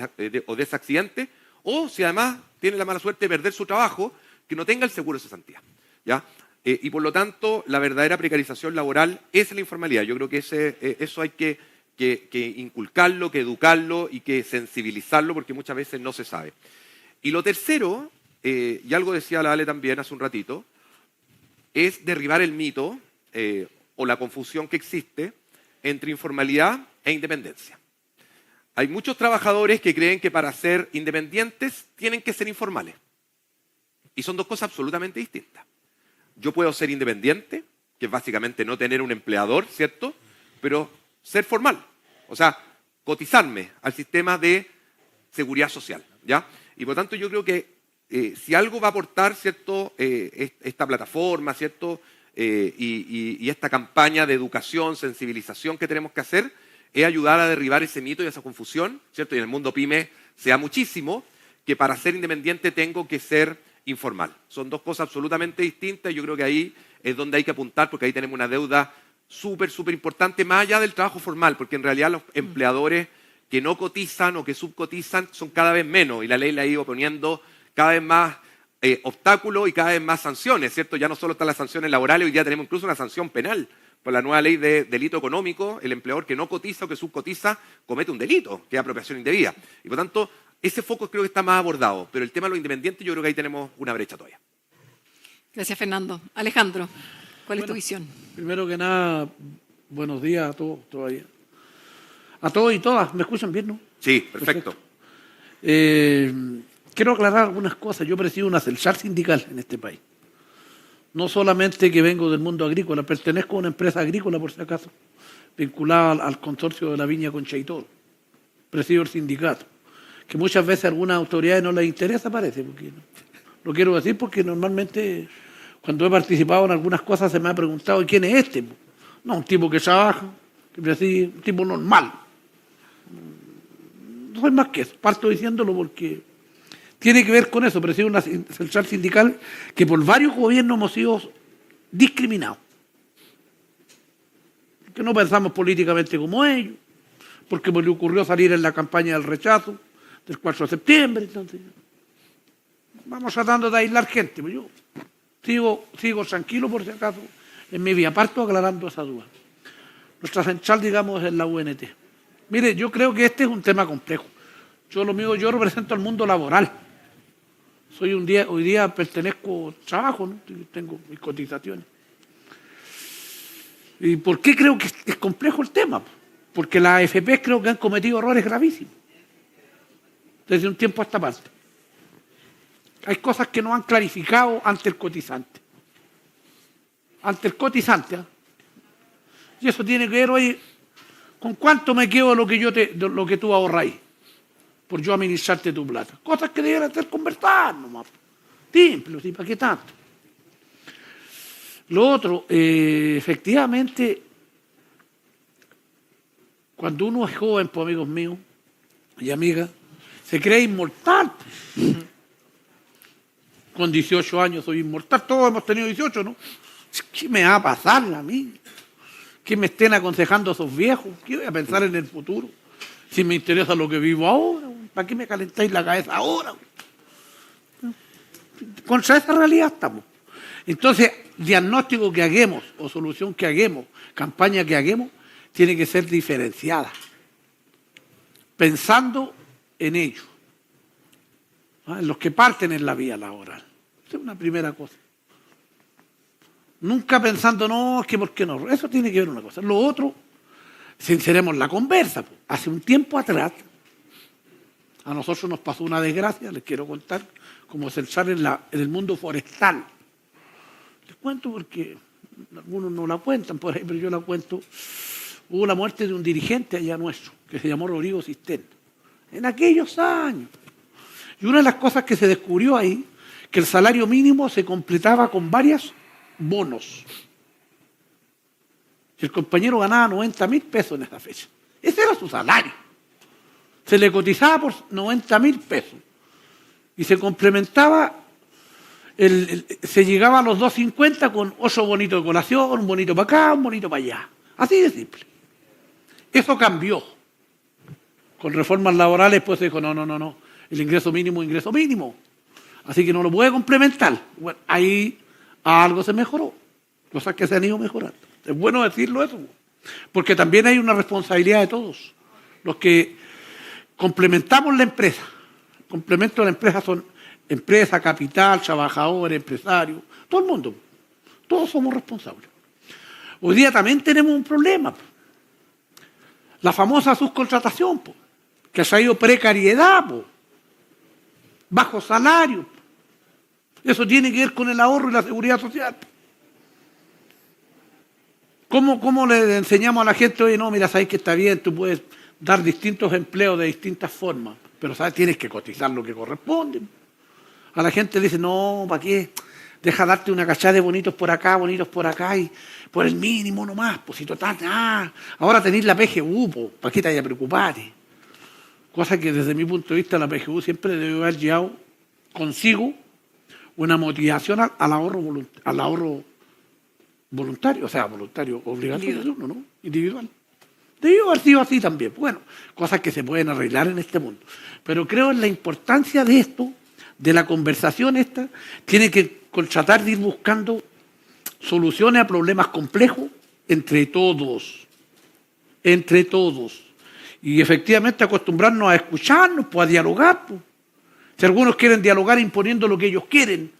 o de ese accidente. O si además tiene la mala suerte de perder su trabajo, que no tenga el seguro de cesantía, ¿ya? Y por lo tanto, la verdadera precarización laboral es la informalidad. Yo creo que eso hay que inculcarlo, que educarlo y que sensibilizarlo, porque muchas veces no se sabe. Y lo tercero, y algo decía la Ale también hace un ratito, es derribar el mito o la confusión que existe entre informalidad e independencia. Hay muchos trabajadores que creen que para ser independientes tienen que ser informales. Y son dos cosas absolutamente distintas. Yo puedo ser independiente, que es básicamente no tener un empleador, ¿cierto? Pero ser formal. O sea, cotizarme al sistema de seguridad social, ¿ya? Y por lo tanto yo creo que si algo va a aportar, ¿cierto?, esta plataforma, ¿cierto?, y esta campaña de educación, sensibilización que tenemos que hacer, es ayudar a derribar ese mito y esa confusión, ¿cierto? Y en el mundo PYME se da muchísimo que para ser independiente tengo que ser informal. Son dos cosas absolutamente distintas y yo creo que ahí es donde hay que apuntar porque ahí tenemos una deuda súper importante, más allá del trabajo formal, porque en realidad los empleadores que no cotizan o que subcotizan son cada vez menos y la ley le ha ido poniendo cada vez más obstáculos y cada vez más sanciones, ¿cierto? Ya no solo están las sanciones laborales, hoy día tenemos incluso una sanción penal. Por la nueva ley de delito económico, el empleador que no cotiza o que subcotiza comete un delito, que es apropiación indebida. Y por tanto, ese foco creo que está más abordado, pero el tema de los independientes yo creo que ahí tenemos una brecha todavía. Gracias, Fernando. Alejandro, ¿cuál es tu visión? Primero que nada, buenos días a todos todavía. A todos y todas, ¿me escuchan bien, no? Sí, perfecto. Quiero aclarar algunas cosas. Yo presido una central sindical en este país. No solamente que vengo del mundo agrícola, pertenezco a una empresa agrícola, por si acaso, vinculada al consorcio de la viña Concha y todo. Presido el sindicato, que muchas veces a algunas autoridades no les interesa, parece, porque Lo quiero decir porque normalmente cuando he participado en algunas cosas se me ha preguntado ¿y quién es este? No, un tipo que trabaja, así, un tipo normal. No soy más que eso, parto diciéndolo porque tiene que ver con eso, presido una central sindical que por varios gobiernos hemos sido discriminados. Que no pensamos políticamente como ellos, porque me le ocurrió salir en la campaña del rechazo del 4 de septiembre, entonces vamos tratando de aislar gente, pues yo sigo tranquilo por si acaso en mi vía, parto aclarando esa duda. Nuestra central, digamos, es la UNT. Mire, yo creo que este es un tema complejo. Yo represento al mundo laboral. Hoy día pertenezco, trabajo, ¿no? Tengo mis cotizaciones. ¿Y por qué creo que es complejo el tema? Porque las AFP creo que han cometido errores gravísimos desde un tiempo a esta parte. Hay cosas que no han clarificado ante el cotizante. ¿Eh? Y eso tiene que ver hoy con cuánto me quedo de lo que tú ahorráis por yo administrarte tu plata. Cosas que deben hacer conversar nomás. Simple, ¿sí? ¿Para qué tanto? Lo otro, efectivamente, cuando uno es joven, pues amigos míos y amigas, se cree inmortal. Con 18 años soy inmortal, todos hemos tenido 18, ¿no? ¿Qué me va a pasar a mí? ¿Qué me estén aconsejando esos viejos? ¿Qué voy a pensar en el futuro? Si me interesa lo que vivo ahora, ¿para qué me calentáis la cabeza ahora? Contra esa realidad estamos. Entonces, diagnóstico que hagamos o solución que hagamos, campaña que hagamos, tiene que ser diferenciada, pensando en ellos, ¿no? En los que parten en la vía laboral. Esa es una primera cosa. Nunca pensando, no, es que ¿por qué no? Eso tiene que ver una cosa. Lo otro, sinceremos la conversa. Hace un tiempo atrás, a nosotros nos pasó una desgracia, les quiero contar, como central en el mundo forestal. Les cuento porque algunos no la cuentan por ahí, pero yo la cuento. Hubo la muerte de un dirigente allá nuestro, que se llamó Rodrigo Cistén, en aquellos años. Y una de las cosas que se descubrió ahí, que el salario mínimo se completaba con varios bonos. Y el compañero ganaba 90.000 pesos en esa fecha. Ese era su salario. Se le cotizaba por 90.000 pesos. Y se complementaba, se llegaba a los 250 con 8 bonitos de colación, un bonito para acá, un bonito para allá. Así de simple. Eso cambió. Con reformas laborales, pues se dijo, no. El ingreso mínimo. Así que no lo puede complementar. Bueno, ahí algo se mejoró. Cosas que se han ido mejorando. Es bueno decirlo eso. Porque también hay una responsabilidad de todos. Los que complementamos la empresa. El complemento de la empresa son empresa, capital, trabajadores, empresarios. Todo el mundo. Todos somos responsables. Hoy día también tenemos un problema. La famosa subcontratación, que ha traído precariedad, bajo salario. Eso tiene que ver con el ahorro y la seguridad social. ¿Cómo le enseñamos a la gente, oye, no, mira, sabes que está bien, tú puedes dar distintos empleos de distintas formas, pero sabes, tienes que cotizar lo que corresponde? A la gente le dice, no, ¿para qué? Deja darte una cachada de bonitos por acá y por el mínimo nomás, pues si total, ahora tenéis la PGU, ¿para qué te vayas a preocupar? Cosa que desde mi punto de vista la PGU siempre debe haber llevado consigo una motivación al ahorro voluntario, o sea, voluntario obligatorio de uno, ¿no? Individual. Debió haber sido así también. Bueno, cosas que se pueden arreglar en este mundo. Pero creo en la importancia de esto, de la conversación esta, tiene que tratar de ir buscando soluciones a problemas complejos entre todos. Y efectivamente acostumbrarnos a escucharnos, pues a dialogar. Pues. Si algunos quieren dialogar imponiendo lo que ellos quieren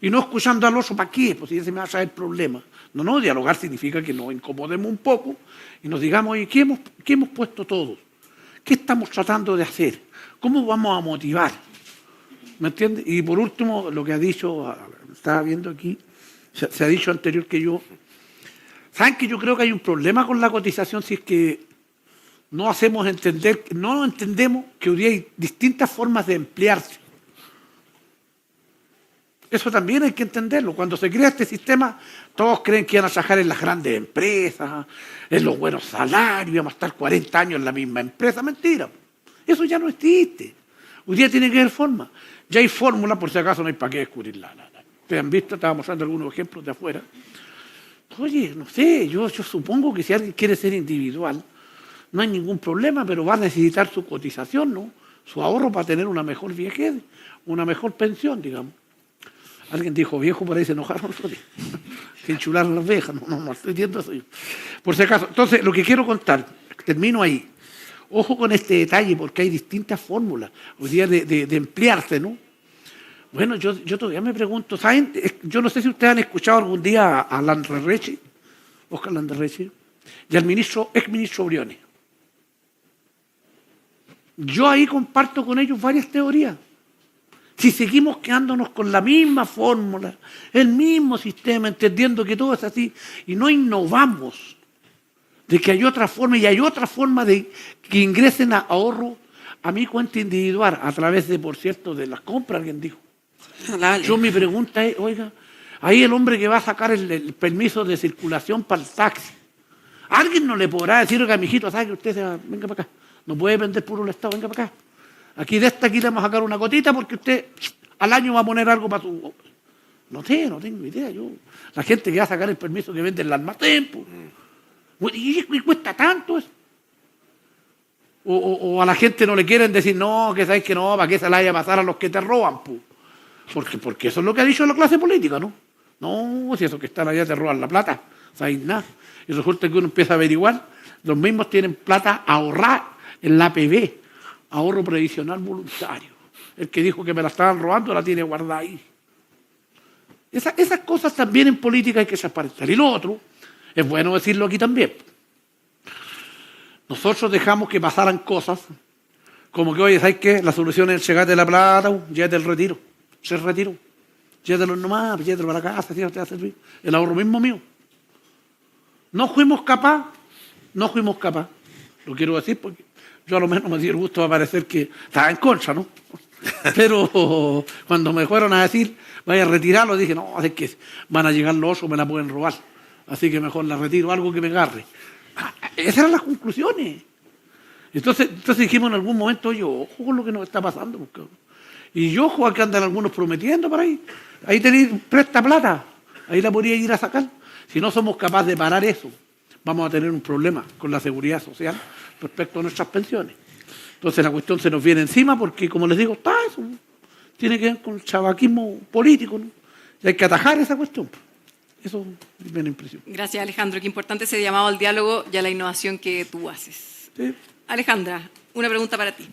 y no escuchando al otro, ¿para qué? Pues si ese me va a traer problemas. No, dialogar significa que nos incomodemos un poco y nos digamos, oye, ¿qué hemos puesto todos? ¿Qué estamos tratando de hacer? ¿Cómo vamos a motivar? ¿Me entiendes? Y por último, lo que ha dicho, estaba viendo aquí, se ha dicho anterior que ¿saben que yo creo que hay un problema con la cotización si es que no entendemos que hoy día hay distintas formas de emplearse? Eso también hay que entenderlo. Cuando se crea este sistema, todos creen que iban a trabajar en las grandes empresas, en los buenos salarios, íbamos a estar 40 años en la misma empresa. Mentira. Eso ya no existe. Hoy día tiene que haber forma. Ya hay fórmula, por si acaso no hay para qué descubrirla. Ustedes han visto, estaba mostrando algunos ejemplos de afuera. Oye, no sé, yo supongo que si alguien quiere ser individual, no hay ningún problema, pero va a necesitar su cotización, ¿no? Su ahorro para tener una mejor viejez, una mejor pensión, digamos. Alguien dijo, viejo, por ahí se enojaron los otros. Que enchularon las viejas. No estoy diciendo eso yo. Por si acaso. Entonces, lo que quiero contar, termino ahí. Ojo con este detalle, porque hay distintas fórmulas hoy día de emplearse, ¿no? Bueno, yo todavía me pregunto, ¿saben? Yo no sé si ustedes han escuchado algún día a Landerreche, Oscar Landerreche, y al exministro Briones. Yo ahí comparto con ellos varias teorías. Si seguimos quedándonos con la misma fórmula, el mismo sistema, entendiendo que todo es así, y no innovamos, de que hay otra forma, y hay otra forma de que ingresen a ahorro a mi cuenta individual, a través de, por cierto, de las compras, alguien dijo. Dale. Yo mi pregunta es, oiga, ahí el hombre que va a sacar el permiso de circulación para el taxi, ¿alguien no le podrá decir, oiga, mijito, sabe que usted venga para acá, no puede vender puro el Estado, venga para acá? Aquí de esta aquí le vamos a sacar una cotita porque usted al año va a poner algo para su... No tengo idea. La gente que va a sacar el permiso que vende en el almacén, pues, y cuesta tanto eso. O a la gente no le quieren decir, no, que sabes que no, para que se la vaya a pasar a los que te roban, pues. Porque eso es lo que ha dicho la clase política, ¿no? No, si esos que están allá te roban la plata, sabéis nada. Y resulta que uno empieza a averiguar, los mismos tienen plata ahorrada en la APB. Ahorro previsional voluntario. El que dijo que me la estaban robando la tiene guardada ahí. Esas cosas también en política hay que transparentar. Y lo otro, es bueno decirlo aquí también. Nosotros dejamos que pasaran cosas como que, oye, ¿sabes qué? La solución es el chegate de la plata, llévate el retiro. Se retiró. Llévatelo nomás, llévatelo para la casa, si no te va a servir. El ahorro mismo mío. No fuimos capaz. Lo quiero decir porque yo a lo menos me dio el gusto de parecer que estaba en contra, ¿no? Pero cuando me fueron a decir, vaya a retirarlo, dije, no, es que van a llegar los osos, me la pueden robar. Así que mejor la retiro, algo que me agarre. Esas eran las conclusiones. Entonces dijimos en algún momento, oye, ojo con lo que nos está pasando. Porque... Y ojo a que andan algunos prometiendo por ahí. Ahí tenéis presta plata, ahí la podría ir a sacar. Si no somos capaces de parar eso, vamos a tener un problema con la seguridad social respecto a nuestras pensiones. Entonces la cuestión se nos viene encima porque, como les digo, está eso. Tiene que ver con el chavaquismo político, ¿no? Y hay que atajar esa cuestión. Eso es mi impresión. Gracias, Alejandro. Qué importante ese llamado al diálogo y a la innovación que tú haces. Sí. Alejandra, una pregunta para ti.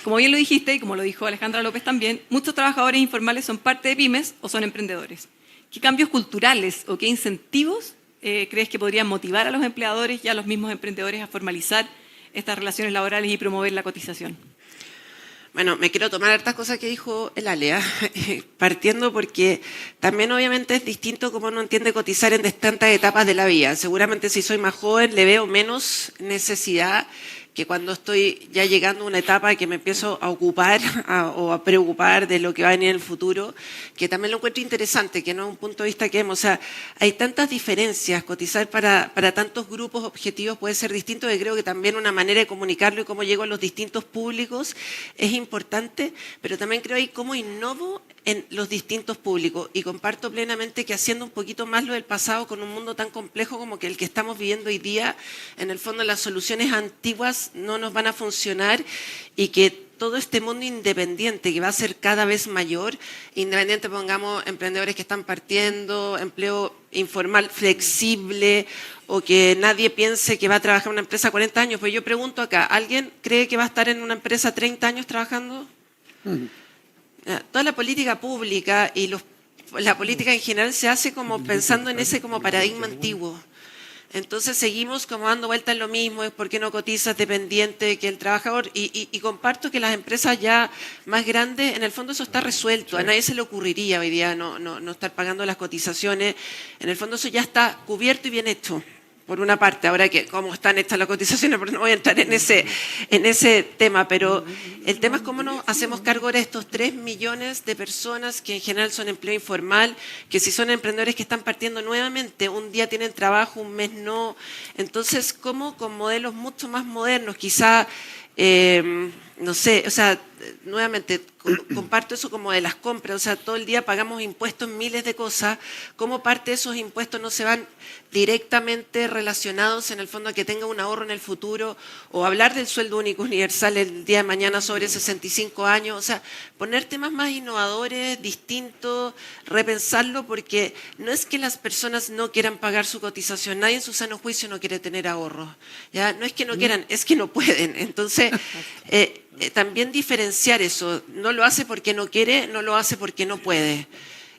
Como bien lo dijiste y como lo dijo Alejandra López también, muchos trabajadores informales son parte de pymes o son emprendedores. ¿Qué cambios culturales o qué incentivos crees que podrían motivar a los empleadores y a los mismos emprendedores a formalizar estas relaciones laborales y promover la cotización? Bueno, me quiero tomar hartas cosas que dijo el Alea, partiendo porque también obviamente es distinto cómo uno entiende cotizar en distintas etapas de la vida. Seguramente si soy más joven le veo menos necesidad que cuando estoy ya llegando a una etapa que me empiezo a ocupar o a preocupar de lo que va a venir en el futuro, que también lo encuentro interesante, que no es un punto de vista que vemos. O sea, hay tantas diferencias, cotizar para tantos grupos objetivos puede ser distinto, y creo que también una manera de comunicarlo y cómo llego a los distintos públicos es importante, pero también creo ahí cómo innovo en los distintos públicos, y comparto plenamente que haciendo un poquito más lo del pasado con un mundo tan complejo como que el que estamos viviendo hoy día, en el fondo las soluciones antiguas no nos van a funcionar, y que todo este mundo independiente que va a ser cada vez mayor, independiente, pongamos emprendedores que están partiendo, empleo informal flexible, o que nadie piense que va a trabajar en una empresa 40 años, pues yo pregunto acá, ¿alguien cree que va a estar en una empresa 30 años trabajando? Toda la política pública y la política en general se hace como pensando en ese como paradigma antiguo. Entonces seguimos como dando vueltas en lo mismo, es por qué no cotizas dependiente que el trabajador, y comparto que las empresas ya más grandes, en el fondo eso está resuelto, a nadie se le ocurriría hoy día no estar pagando las cotizaciones, en el fondo eso ya está cubierto y bien hecho. por una parte, ahora que cómo están hechas las cotizaciones, pero no voy a entrar en ese tema, pero el tema es cómo nos hacemos cargo de estos 3 millones de personas que en general son empleo informal, que si son emprendedores que están partiendo nuevamente, un día tienen trabajo, un mes no. Entonces, ¿cómo con modelos mucho más modernos, quizá, no sé, o sea, nuevamente comparto eso como de las compras, o sea, todo el día pagamos impuestos en miles de cosas, ¿cómo parte de esos impuestos no se van directamente relacionados en el fondo a que tenga un ahorro en el futuro, o hablar del sueldo único universal el día de mañana sobre 65 años, o sea, poner temas más innovadores, distintos, repensarlo, porque no es que las personas no quieran pagar su cotización, nadie en su sano juicio no quiere tener ahorros, ¿ya? No es que no quieran, es que no pueden, entonces también diferenciar eso, no lo hace porque no quiere, no lo hace porque no puede.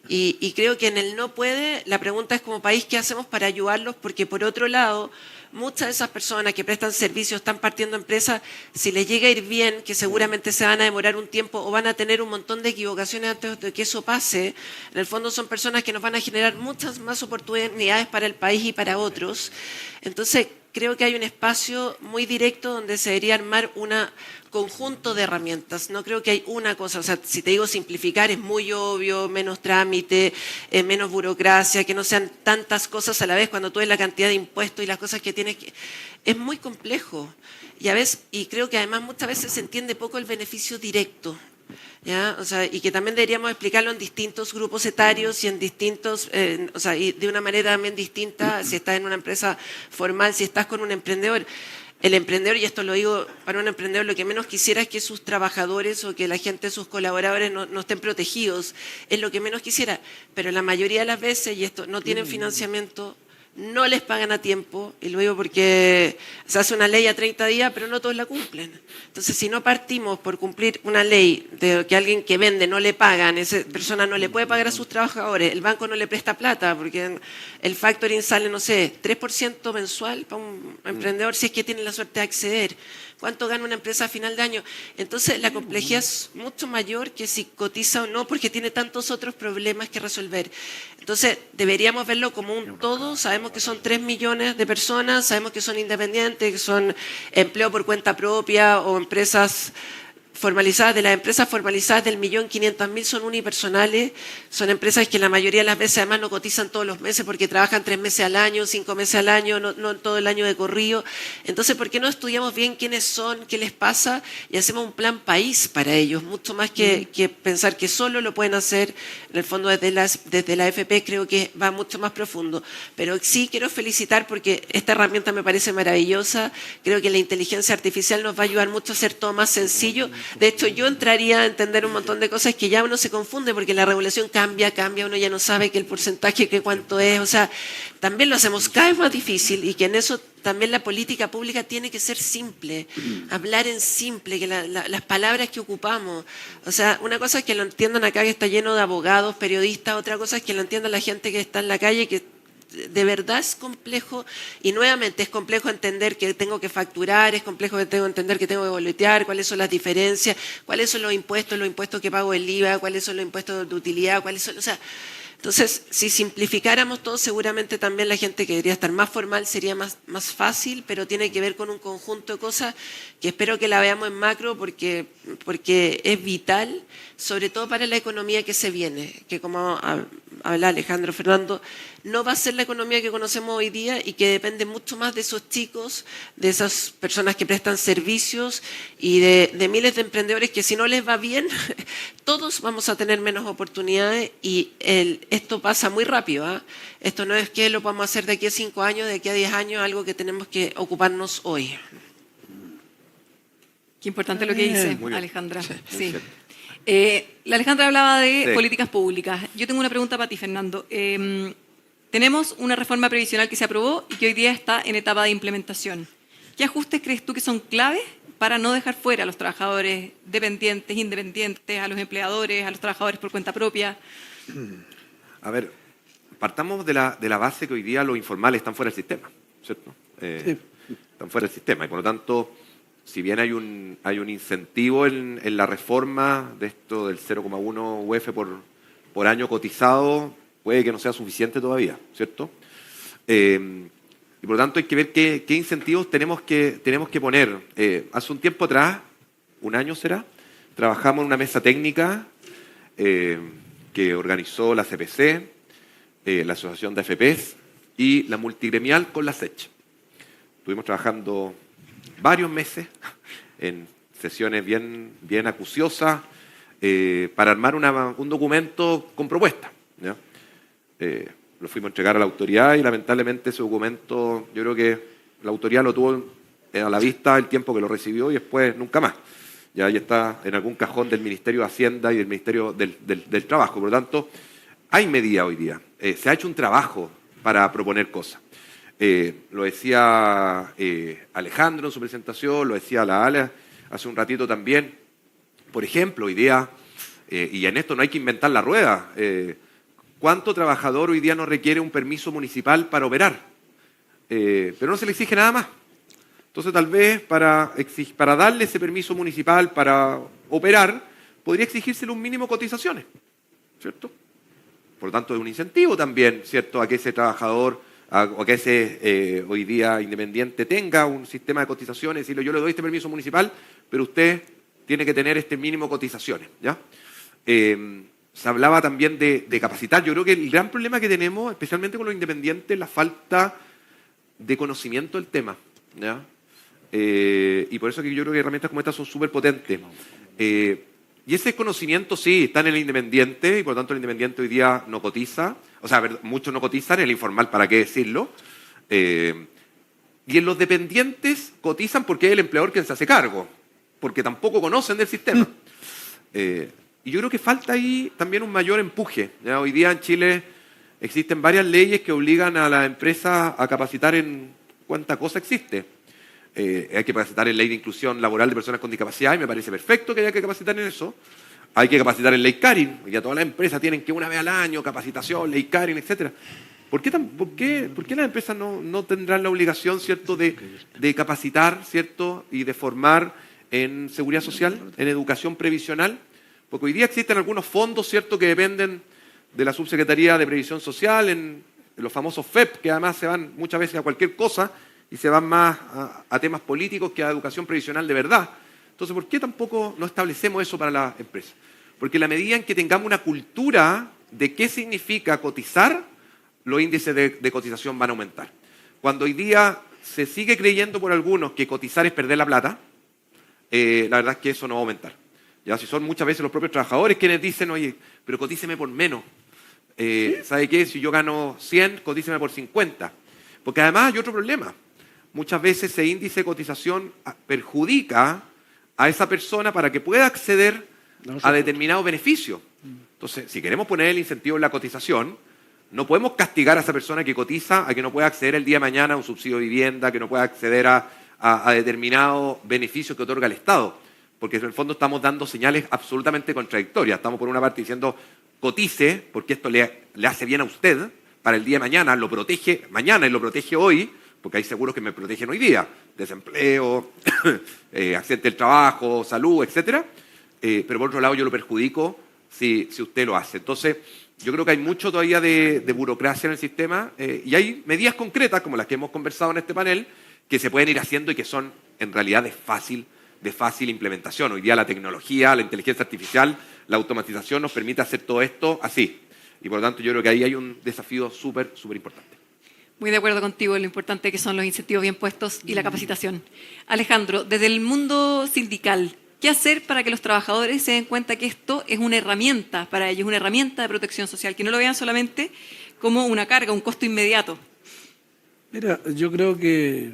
Y creo que en el no puede, la pregunta es como país, ¿qué hacemos para ayudarlos? Porque por otro lado, muchas de esas personas que prestan servicios, están partiendo empresas, si les llega a ir bien, que seguramente se van a demorar un tiempo o van a tener un montón de equivocaciones antes de que eso pase, en el fondo son personas que nos van a generar muchas más oportunidades para el país y para otros. Entonces, creo que hay un espacio muy directo donde se debería armar un conjunto de herramientas. No creo que hay una cosa, o sea, si te digo simplificar es muy obvio, menos trámite, menos burocracia, que no sean tantas cosas a la vez cuando tú ves la cantidad de impuestos y las cosas que tienes que... Es muy complejo y creo que además muchas veces se entiende poco el beneficio directo. ¿Ya? O sea, y que también deberíamos explicarlo en distintos grupos etarios y en distintos, o sea, y de una manera también distinta, si estás en una empresa formal, si estás con un emprendedor. El emprendedor, y esto lo digo para un emprendedor, lo que menos quisiera es que sus trabajadores o que la gente, sus colaboradores no estén protegidos. Es lo que menos quisiera. Pero la mayoría de las veces, y esto, no tienen financiamiento, no les pagan a tiempo, y lo digo porque se hace una ley a 30 días, pero no todos la cumplen. Entonces, si no partimos por cumplir una ley de que alguien que vende no le pagan, esa persona no le puede pagar a sus trabajadores, el banco no le presta plata, porque el factoring sale, no sé, 3% mensual para un emprendedor si es que tiene la suerte de acceder. ¿Cuánto gana una empresa a final de año? Entonces, la complejidad es mucho mayor que si cotiza o no, porque tiene tantos otros problemas que resolver. Entonces, deberíamos verlo como un todo. Sabemos que son 3 millones de personas, sabemos que son independientes, que son empleo por cuenta propia o empresas formalizadas. De las empresas formalizadas del 1.500.000 son unipersonales, son empresas que la mayoría de las veces además no cotizan todos los meses porque trabajan 3 meses al año, 5 meses al año, no todo el año de corrido. Entonces, ¿por qué no estudiamos bien quiénes son, qué les pasa y hacemos un plan país para ellos? Mucho más que pensar que solo lo pueden hacer, en el fondo desde la AFP creo que va mucho más profundo. Pero sí quiero felicitar porque esta herramienta me parece maravillosa, creo que la inteligencia artificial nos va a ayudar mucho a hacer todo más sencillo. De hecho, yo entraría a entender un montón de cosas que ya uno se confunde porque la regulación cambia, uno ya no sabe que el porcentaje, que cuánto es, o sea, también lo hacemos cada vez más difícil y que en eso también la política pública tiene que ser simple, hablar en simple, que las palabras que ocupamos, o sea, una cosa es que lo entiendan acá que está lleno de abogados, periodistas, otra cosa es que lo entienda la gente que está en la calle, que de verdad es complejo y nuevamente es complejo entender que tengo que facturar, es complejo entender que tengo que boletear, cuáles son las diferencias, cuáles son los impuestos que pago el IVA, cuáles son los impuestos de utilidad, cuáles son, o sea, entonces, si simplificáramos todo, seguramente también la gente que debería estar más formal sería más fácil, pero tiene que ver con un conjunto de cosas que espero que la veamos en macro porque es vital, sobre todo para la economía que se viene, que como habla Alejandro Fernando, no va a ser la economía que conocemos hoy día y que depende mucho más de esos chicos, de esas personas que prestan servicios y de miles de emprendedores que si no les va bien, todos vamos a tener menos oportunidades y esto pasa muy rápido. ¿Eh? Esto no es que lo podamos hacer de aquí a 5 años, de aquí a 10 años, algo que tenemos que ocuparnos hoy. Qué importante lo que dice Muy bien. Alejandra. Sí, Sí. cierto. La Alejandra hablaba de Sí. políticas públicas. Yo tengo una pregunta para ti, Fernando. Tenemos una reforma previsional que se aprobó y que hoy día está en etapa de implementación. ¿Qué ajustes crees tú que son claves para no dejar fuera a los trabajadores dependientes, independientes, a los empleadores, a los trabajadores por cuenta propia? A ver, partamos de la base que hoy día los informales están fuera del sistema, ¿cierto? Sí. Están fuera del sistema y por lo tanto, si bien hay un incentivo en la reforma de esto del 0,1 UF por año cotizado, puede que no sea suficiente todavía, ¿cierto? Y por lo tanto hay que ver qué incentivos tenemos que poner. Hace un tiempo atrás, un año será, trabajamos en una mesa técnica que organizó la CPC, la Asociación de AFPs y la multigremial con la SECH. Estuvimos trabajando varios meses en sesiones bien acuciosas para armar un documento con propuestas, ¿ya? Lo fuimos a entregar a la autoridad y lamentablemente ese documento, yo creo que la autoridad lo tuvo a la vista el tiempo que lo recibió y después nunca más. Ya está en algún cajón del Ministerio de Hacienda y del Ministerio del Trabajo. Por lo tanto, hay medidas hoy día. Se ha hecho un trabajo para proponer cosas. Lo decía Alejandro en su presentación, lo decía la Ale hace un ratito también. Por ejemplo, hoy día, y en esto no hay que inventar la rueda, ¿cuánto trabajador hoy día no requiere un permiso municipal para operar? Pero no se le exige nada más. Entonces, tal vez para darle ese permiso municipal para operar, podría exigírsele un mínimo de cotizaciones, ¿cierto? Por lo tanto, es un incentivo también, ¿cierto?, a que ese trabajador o que ese hoy día independiente tenga un sistema de cotizaciones, decirle, yo le doy este permiso municipal, pero usted tiene que tener este mínimo de cotizaciones, ¿ya? Se hablaba también de capacitar. Yo creo que el gran problema que tenemos, especialmente con los independientes, es la falta de conocimiento del tema, ¿ya? Y por eso que yo creo que herramientas como estas son súper potentes. Y ese conocimiento sí está en el independiente, y por lo tanto el independiente hoy día no cotiza. O sea, muchos no cotizan, en el informal, ¿para qué decirlo? Y en los dependientes cotizan porque es el empleador quien se hace cargo, porque tampoco conocen del sistema. Y yo creo que falta ahí también un mayor empuje, ¿ya? Hoy día en Chile existen varias leyes que obligan a las empresas a capacitar en cuánta cosa existe. Hay que capacitar en ley de inclusión laboral de personas con discapacidad y me parece perfecto que haya que capacitar en eso. Hay que capacitar en ley Carin, ya todas las empresas tienen que una vez al año capacitación, ley Carin, etc. ¿Por qué las empresas no tendrán la obligación, ¿cierto?, de capacitar, ¿cierto?, y de formar en seguridad social, en educación previsional? Porque hoy día existen algunos fondos, ¿cierto?, que dependen de la Subsecretaría de Previsión Social, en los famosos FEP, que además se van muchas veces a cualquier cosa y se van más a temas políticos que a educación previsional de verdad. Entonces, ¿por qué tampoco no establecemos eso para las empresas? Porque en la medida en que tengamos una cultura de qué significa cotizar, los índices de cotización van a aumentar. Cuando hoy día se sigue creyendo por algunos que cotizar es perder la plata, la verdad es que eso no va a aumentar. Ya, si son muchas veces los propios trabajadores quienes dicen, oye, pero cotíceme por menos. ¿Sabe qué? Si yo gano 100, cotíceme por 50. Porque además hay otro problema. Muchas veces ese índice de cotización perjudica a esa persona para que pueda acceder a determinados beneficios. Entonces, si queremos poner el incentivo en la cotización, no podemos castigar a esa persona que cotiza a que no pueda acceder el día de mañana a un subsidio de vivienda, que no pueda acceder a determinados beneficios que otorga el Estado. Porque en el fondo estamos dando señales absolutamente contradictorias. Estamos por una parte diciendo, cotice, porque esto le hace bien a usted, para el día de mañana, lo protege mañana y lo protege hoy, porque hay seguros que me protegen hoy día, desempleo, accidente del trabajo, salud, etcétera. Pero por otro lado yo lo perjudico si usted lo hace. Entonces, yo creo que hay mucho todavía de burocracia en el sistema y hay medidas concretas, como las que hemos conversado en este panel, que se pueden ir haciendo y que son en realidad de fácil implementación. Hoy día la tecnología, la inteligencia artificial, la automatización nos permite hacer todo esto así. Y por lo tanto yo creo que ahí hay un desafío súper importante. Muy de acuerdo contigo en lo importante que son los incentivos bien puestos y la capacitación. Alejandro, desde el mundo sindical, ¿qué hacer para que los trabajadores se den cuenta que esto es una herramienta para ellos, una herramienta de protección social, que no lo vean solamente como una carga, un costo inmediato? Mira, yo creo que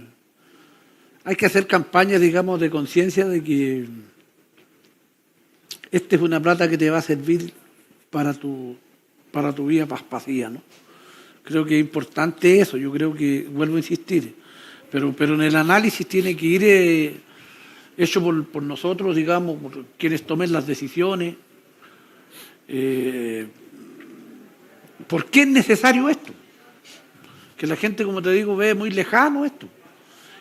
hay que hacer campañas, digamos, de conciencia de que esta es una plata que te va a servir para tu vida pasía, ¿no? Creo que es importante eso, yo creo que, vuelvo a insistir, pero en el análisis tiene que ir hecho por nosotros, digamos, por quienes tomen las decisiones. ¿Por qué es necesario esto? Que la gente, como te digo, ve muy lejano esto.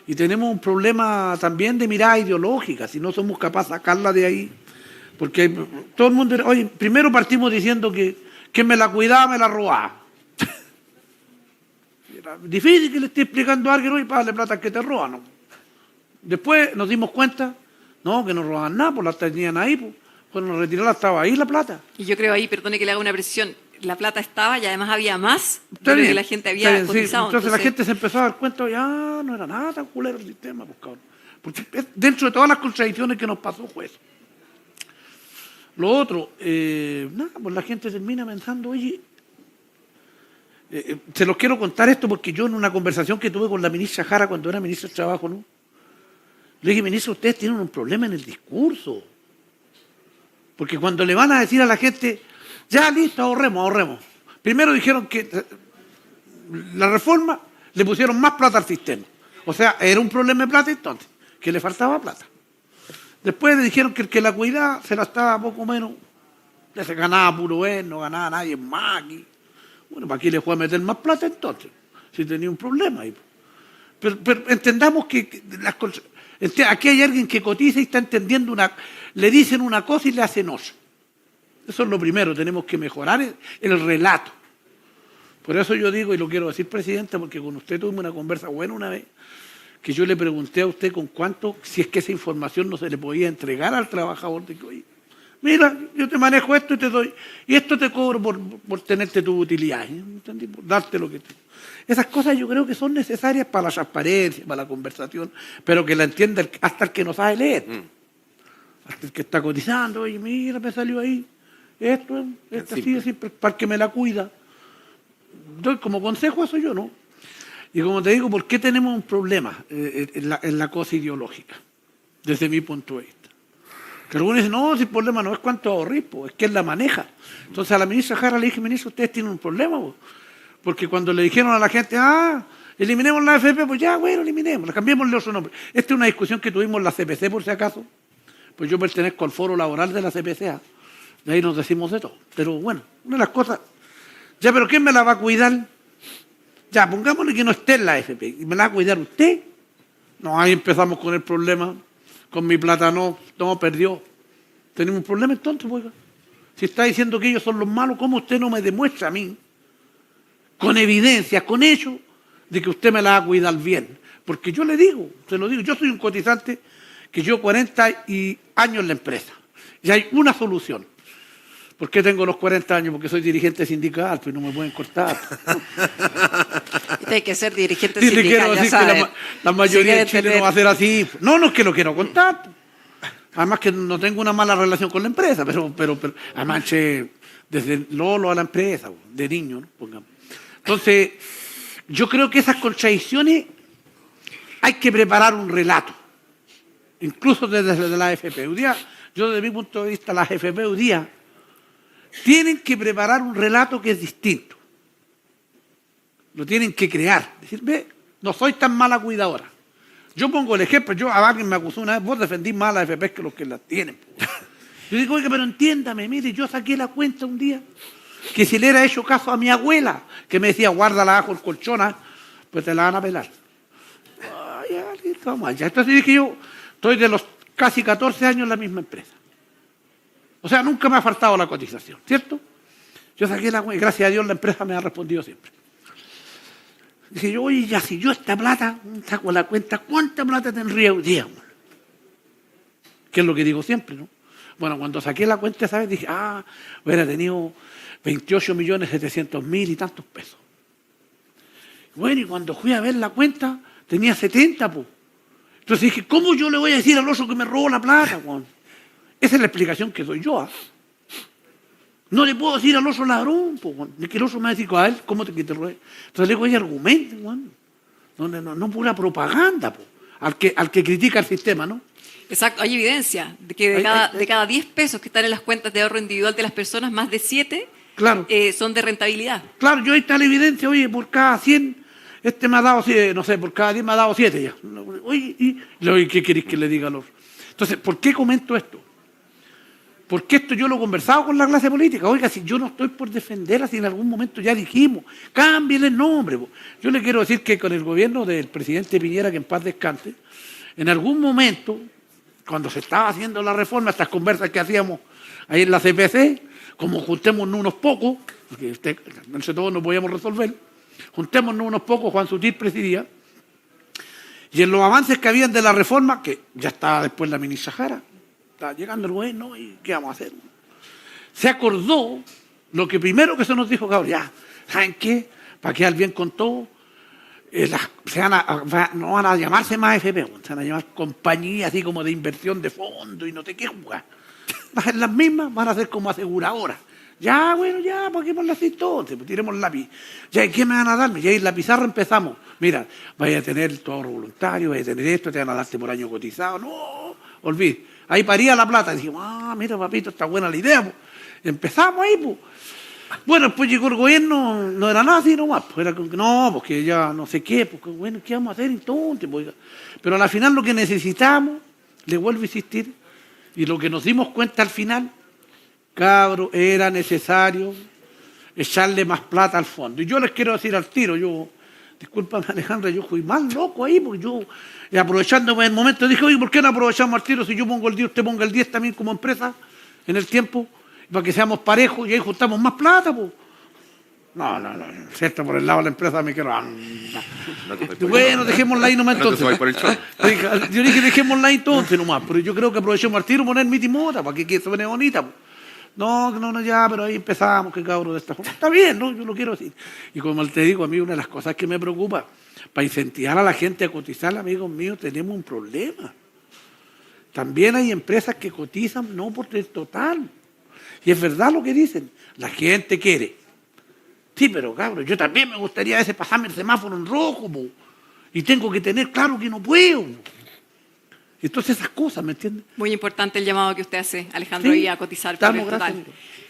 Y tenemos un problema también de mirada ideológica, si no somos capaces de sacarla de ahí. Porque todo el mundo, oye, primero partimos diciendo que me la cuidaba, me la robaba. difícil que le esté explicando a alguien, oye, págale plata que te roban, ¿no? Después nos dimos cuenta, no, que no robaban nada, pues la tenían ahí, pues. Cuando nos retiraron estaba ahí la plata. Y yo creo ahí, perdone que le haga una precisión, la plata estaba y además había más de Está lo que bien, la gente está había bien, sí. cotizado. Entonces la gente se empezó a dar cuenta, ya no era nada tan culero el sistema, pues, cabrón. Porque dentro de todas las contradicciones que nos pasó fue eso. Lo otro, nada, pues la gente termina pensando, oye, se los quiero contar esto porque yo en una conversación que tuve con la ministra Jara cuando era ministra de Trabajo, ¿no? Le dije, ministra, ustedes tienen un problema en el discurso. Porque cuando le van a decir a la gente, ya listo, ahorremos. Primero dijeron que la reforma le pusieron más plata al sistema. O sea, era un problema de plata entonces, que le faltaba plata. Después le dijeron que el que la cuidaba se la estaba poco menos, ya se ganaba puro él, no ganaba nadie más aquí. Bueno, ¿para qué le fue a meter más plata entonces? Si tenía un problema ahí. Pero entendamos que aquí hay alguien que cotiza y está entendiendo le dicen una cosa y le hacen otra. Eso es lo primero, tenemos que mejorar el relato. Por eso yo digo, y lo quiero decir, Presidenta, porque con usted tuve una conversa buena una vez, que yo le pregunté a usted con cuánto, si es que esa información no se le podía entregar al trabajador, de que, oye, mira, yo te manejo esto y te doy, y esto te cobro por tenerte tu utilidad, ¿entendí? Por darte lo que te... Esas cosas yo creo que son necesarias para la transparencia, para la conversación, pero que la entienda hasta el que no sabe leer. Hasta el que está cotizando, oye, mira, me salió ahí, esto así, siempre, para el que me la cuida. Doy como consejo eso yo, ¿no? Y como te digo, ¿por qué tenemos un problema en la cosa ideológica? Desde mi punto de vista. Que algunos dicen, no, si el problema no es cuánto ahorrís, es que él la maneja. Entonces a la ministra Jara le dije, ministra, ustedes tienen un problema, porque cuando le dijeron a la gente, eliminemos la AFP, pues ya, bueno, eliminemos, cambiémosle otro nombre. Esta es una discusión que tuvimos en la CPC, por si acaso, pues yo pertenezco al foro laboral de la CPC, de ahí nos decimos de todo. Pero bueno, una de las cosas, ya, pero ¿quién me la va a cuidar? Ya, pongámosle que no esté en la AFP, ¿y me la va a cuidar usted? No, ahí empezamos con el problema, con mi plata no, perdió. Tenemos un problema entonces, oiga. Si está diciendo que ellos son los malos, ¿cómo usted no me demuestra a mí, con evidencias, con hechos, de que usted me la va a cuidar bien? Porque yo le digo, se lo digo, yo soy un cotizante que llevo 40 años en la empresa. Y hay una solución. ¿Por qué tengo los 40 años? Porque soy dirigente sindical, pues no me pueden cortar. Hay que ser dirigente Sí, le sindical, quiero ya decir saben. que la mayoría de Si Chile quieren no va a ser así. No es que lo quiero contar. Además que no tengo una mala relación con la empresa, pero además desde Lolo a la empresa, de niño, ¿no? Pongamos. Entonces, yo creo que esas contradicciones hay que preparar un relato, incluso desde la AFP. Hoy día, yo desde mi punto de vista, las AFP hoy día tienen que preparar un relato que es distinto. Lo tienen que crear. Decir, ve, no soy tan mala cuidadora. Yo pongo el ejemplo, a alguien me acusó una vez, vos defendís más a las AFP que los que las tienen. Yo digo, oiga, pero entiéndame, mire, yo saqué la cuenta un día que si le era hecho caso a mi abuela, que me decía, guárdala bajo el colchón, pues te la van a pelar. Ya, listo, vamos allá. Entonces dije yo, estoy de los casi 14 años en la misma empresa. O sea, nunca me ha faltado la cotización, ¿cierto? Yo saqué la cuenta y gracias a Dios la empresa me ha respondido siempre. Dije yo, oye, ya si yo esta plata, saco la cuenta, ¿cuánta plata tendría hoy día? Que es lo que digo siempre, ¿no? Bueno, cuando saqué la cuenta esa vez dije, hubiera tenido 28.700.000 y tantos pesos. Bueno, y cuando fui a ver la cuenta, tenía 70, pues. Entonces dije, ¿cómo yo le voy a decir al oso que me robó la plata, Juan? Esa es la explicación que doy yo. No le puedo decir al oso ladrón, ni que el oso me va a decir, a él, ¿cómo te robé? Entonces le digo, hay argumentos, no pura propaganda, al que critica el sistema, ¿no? Exacto, hay evidencia de que de cada 10 pesos que están en las cuentas de ahorro individual de las personas, más de 7 claro. Son de rentabilidad. Claro, yo ahí está la evidencia, oye, por cada 100, me ha dado, no sé, por cada 10 me ha dado 7 ya. Oye, ¿qué queréis que le diga al otro? Entonces, ¿por qué comento esto? Porque esto yo lo he conversado con la clase política. Oiga, si yo no estoy por defenderla, si en algún momento ya dijimos, cámbienle el nombre. Yo le quiero decir que con el gobierno del presidente Piñera, que en paz descanse, en algún momento, cuando se estaba haciendo la reforma, estas conversas que hacíamos ahí en la CPC, como juntémonos unos pocos, porque entre todos no podíamos resolver, juntémonos unos pocos, Juan Sutil presidía, y en los avances que habían de la reforma, que ya estaba después la ministra Jara, estaba llegando el gobierno, ¿y qué vamos a hacer? Se acordó lo que primero que se nos dijo, cabrón, ya, ¿saben qué? Para quedar bien con todo, no van a llamarse más FP, se van a llamar compañías así como de inversión de fondo y no sé qué jugar. Van a ser las mismas, van a ser como aseguradoras. Ya, bueno, ya, paguémosla así entonces, pues tiremos el lápiz. Ya, ¿y qué me van a darme? Ya, en la pizarra empezamos. Mira, vaya a tener tu ahorro voluntario, vaya a tener esto, te van a darte por año cotizado. No, olvide. Ahí paría la plata. Y dijimos, mira, papito, está buena la idea. Pues. Empezamos ahí, pues. Bueno, después llegó el gobierno, no era nada así nomás. Pues era como que no, porque ya no sé qué, porque bueno, ¿qué vamos a hacer entonces? Pues, pero al final lo que necesitamos, le vuelvo a insistir, y lo que nos dimos cuenta al final, cabro, era necesario echarle más plata al fondo. Y yo les quiero decir al tiro, discúlpame Alejandra, yo fui más loco ahí, porque yo, aprovechándome del momento, dije, oye, ¿por qué no aprovechamos al tiro si yo pongo el 10, usted ponga el 10 también como empresa en el tiempo, para que seamos parejos y ahí juntamos más plata, pues? No, cierto, por el lado de la empresa me quiero... Bueno, dejémosla ahí nomás entonces. Yo dije, dejémosla ahí entonces nomás, pero yo creo que aprovechemos al tiro poner mi timota, para que suene bonita, pues. No, ya, pero ahí empezamos, que cabro de esta forma. Está bien, ¿no? Yo lo quiero decir. Y como te digo, a mí una de las cosas que me preocupa, para incentivar a la gente a cotizar, amigos míos, tenemos un problema. También hay empresas que cotizan no por el total. Y es verdad lo que dicen, la gente quiere. Sí, pero cabrón, yo también me gustaría a veces pasarme el semáforo en rojo, po, y tengo que tener claro que no puedo. Entonces esas cosas, ¿me entiendes? Muy importante el llamado que usted hace, Alejandro, Sí, y a cotizar por el total. gracias.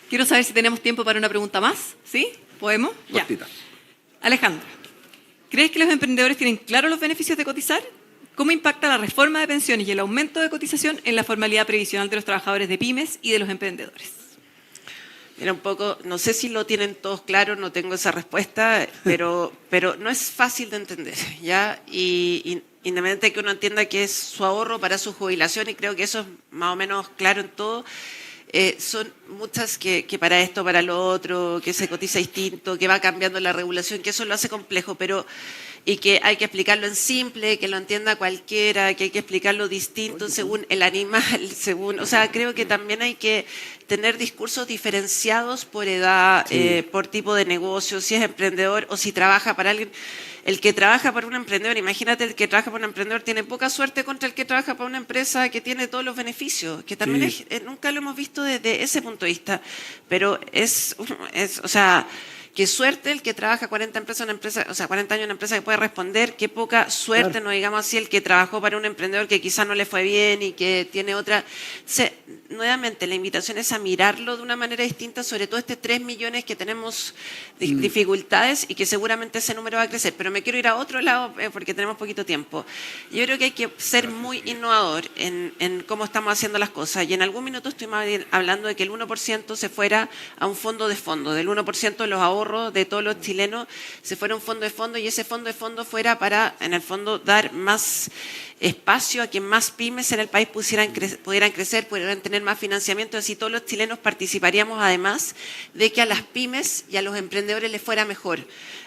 Quiero saber si tenemos tiempo para una pregunta más. ¿Sí? ¿Podemos? Ya. Cortita. Alejandro, ¿crees que los emprendedores tienen claro los beneficios de cotizar? ¿Cómo impacta la reforma de pensiones y el aumento de cotización en la formalidad previsional de los trabajadores de pymes y de los emprendedores? Mira, un poco, no sé si lo tienen todos claro, no tengo esa respuesta, pero no es fácil de entender, ¿ya? Y independientemente de que uno entienda que es su ahorro para su jubilación, y creo que eso es más o menos claro en todo, son muchas que para esto, para lo otro, que se cotiza distinto, que va cambiando la regulación, que eso lo hace complejo, y que hay que explicarlo en simple, que lo entienda cualquiera, que hay que explicarlo distinto según el animal, o sea, creo que también hay que tener discursos diferenciados por edad, por tipo de negocio, si es emprendedor o si trabaja para alguien. El que trabaja para un emprendedor, imagínate, el que trabaja para un emprendedor tiene poca suerte contra el que trabaja para una empresa que tiene todos los beneficios, que también nunca lo hemos visto desde ese punto de vista, pero o sea, qué suerte el que trabaja 40 años en una empresa que puede responder, qué poca suerte, claro. No digamos así, el que trabajó para un emprendedor que quizás no le fue bien y que tiene otra. Nuevamente, la invitación es a mirarlo de una manera distinta, sobre todo 3 millones que tenemos dificultades y que seguramente ese número va a crecer. Pero me quiero ir a otro lado porque tenemos poquito tiempo. Yo creo que hay que ser muy innovador en cómo estamos haciendo las cosas. Y en algún minuto estuvimos hablando de que el 1% se fuera a un fondo de fondo, del 1% de los ahorros de todos los chilenos se fuera a un fondo de fondo, y ese fondo de fondo fuera para, en el fondo, dar más espacio a que más pymes en el país pudieran crecer, pudieran tener más financiamiento, así todos los chilenos participaríamos, además de que a las pymes y a los emprendedores les fuera mejor.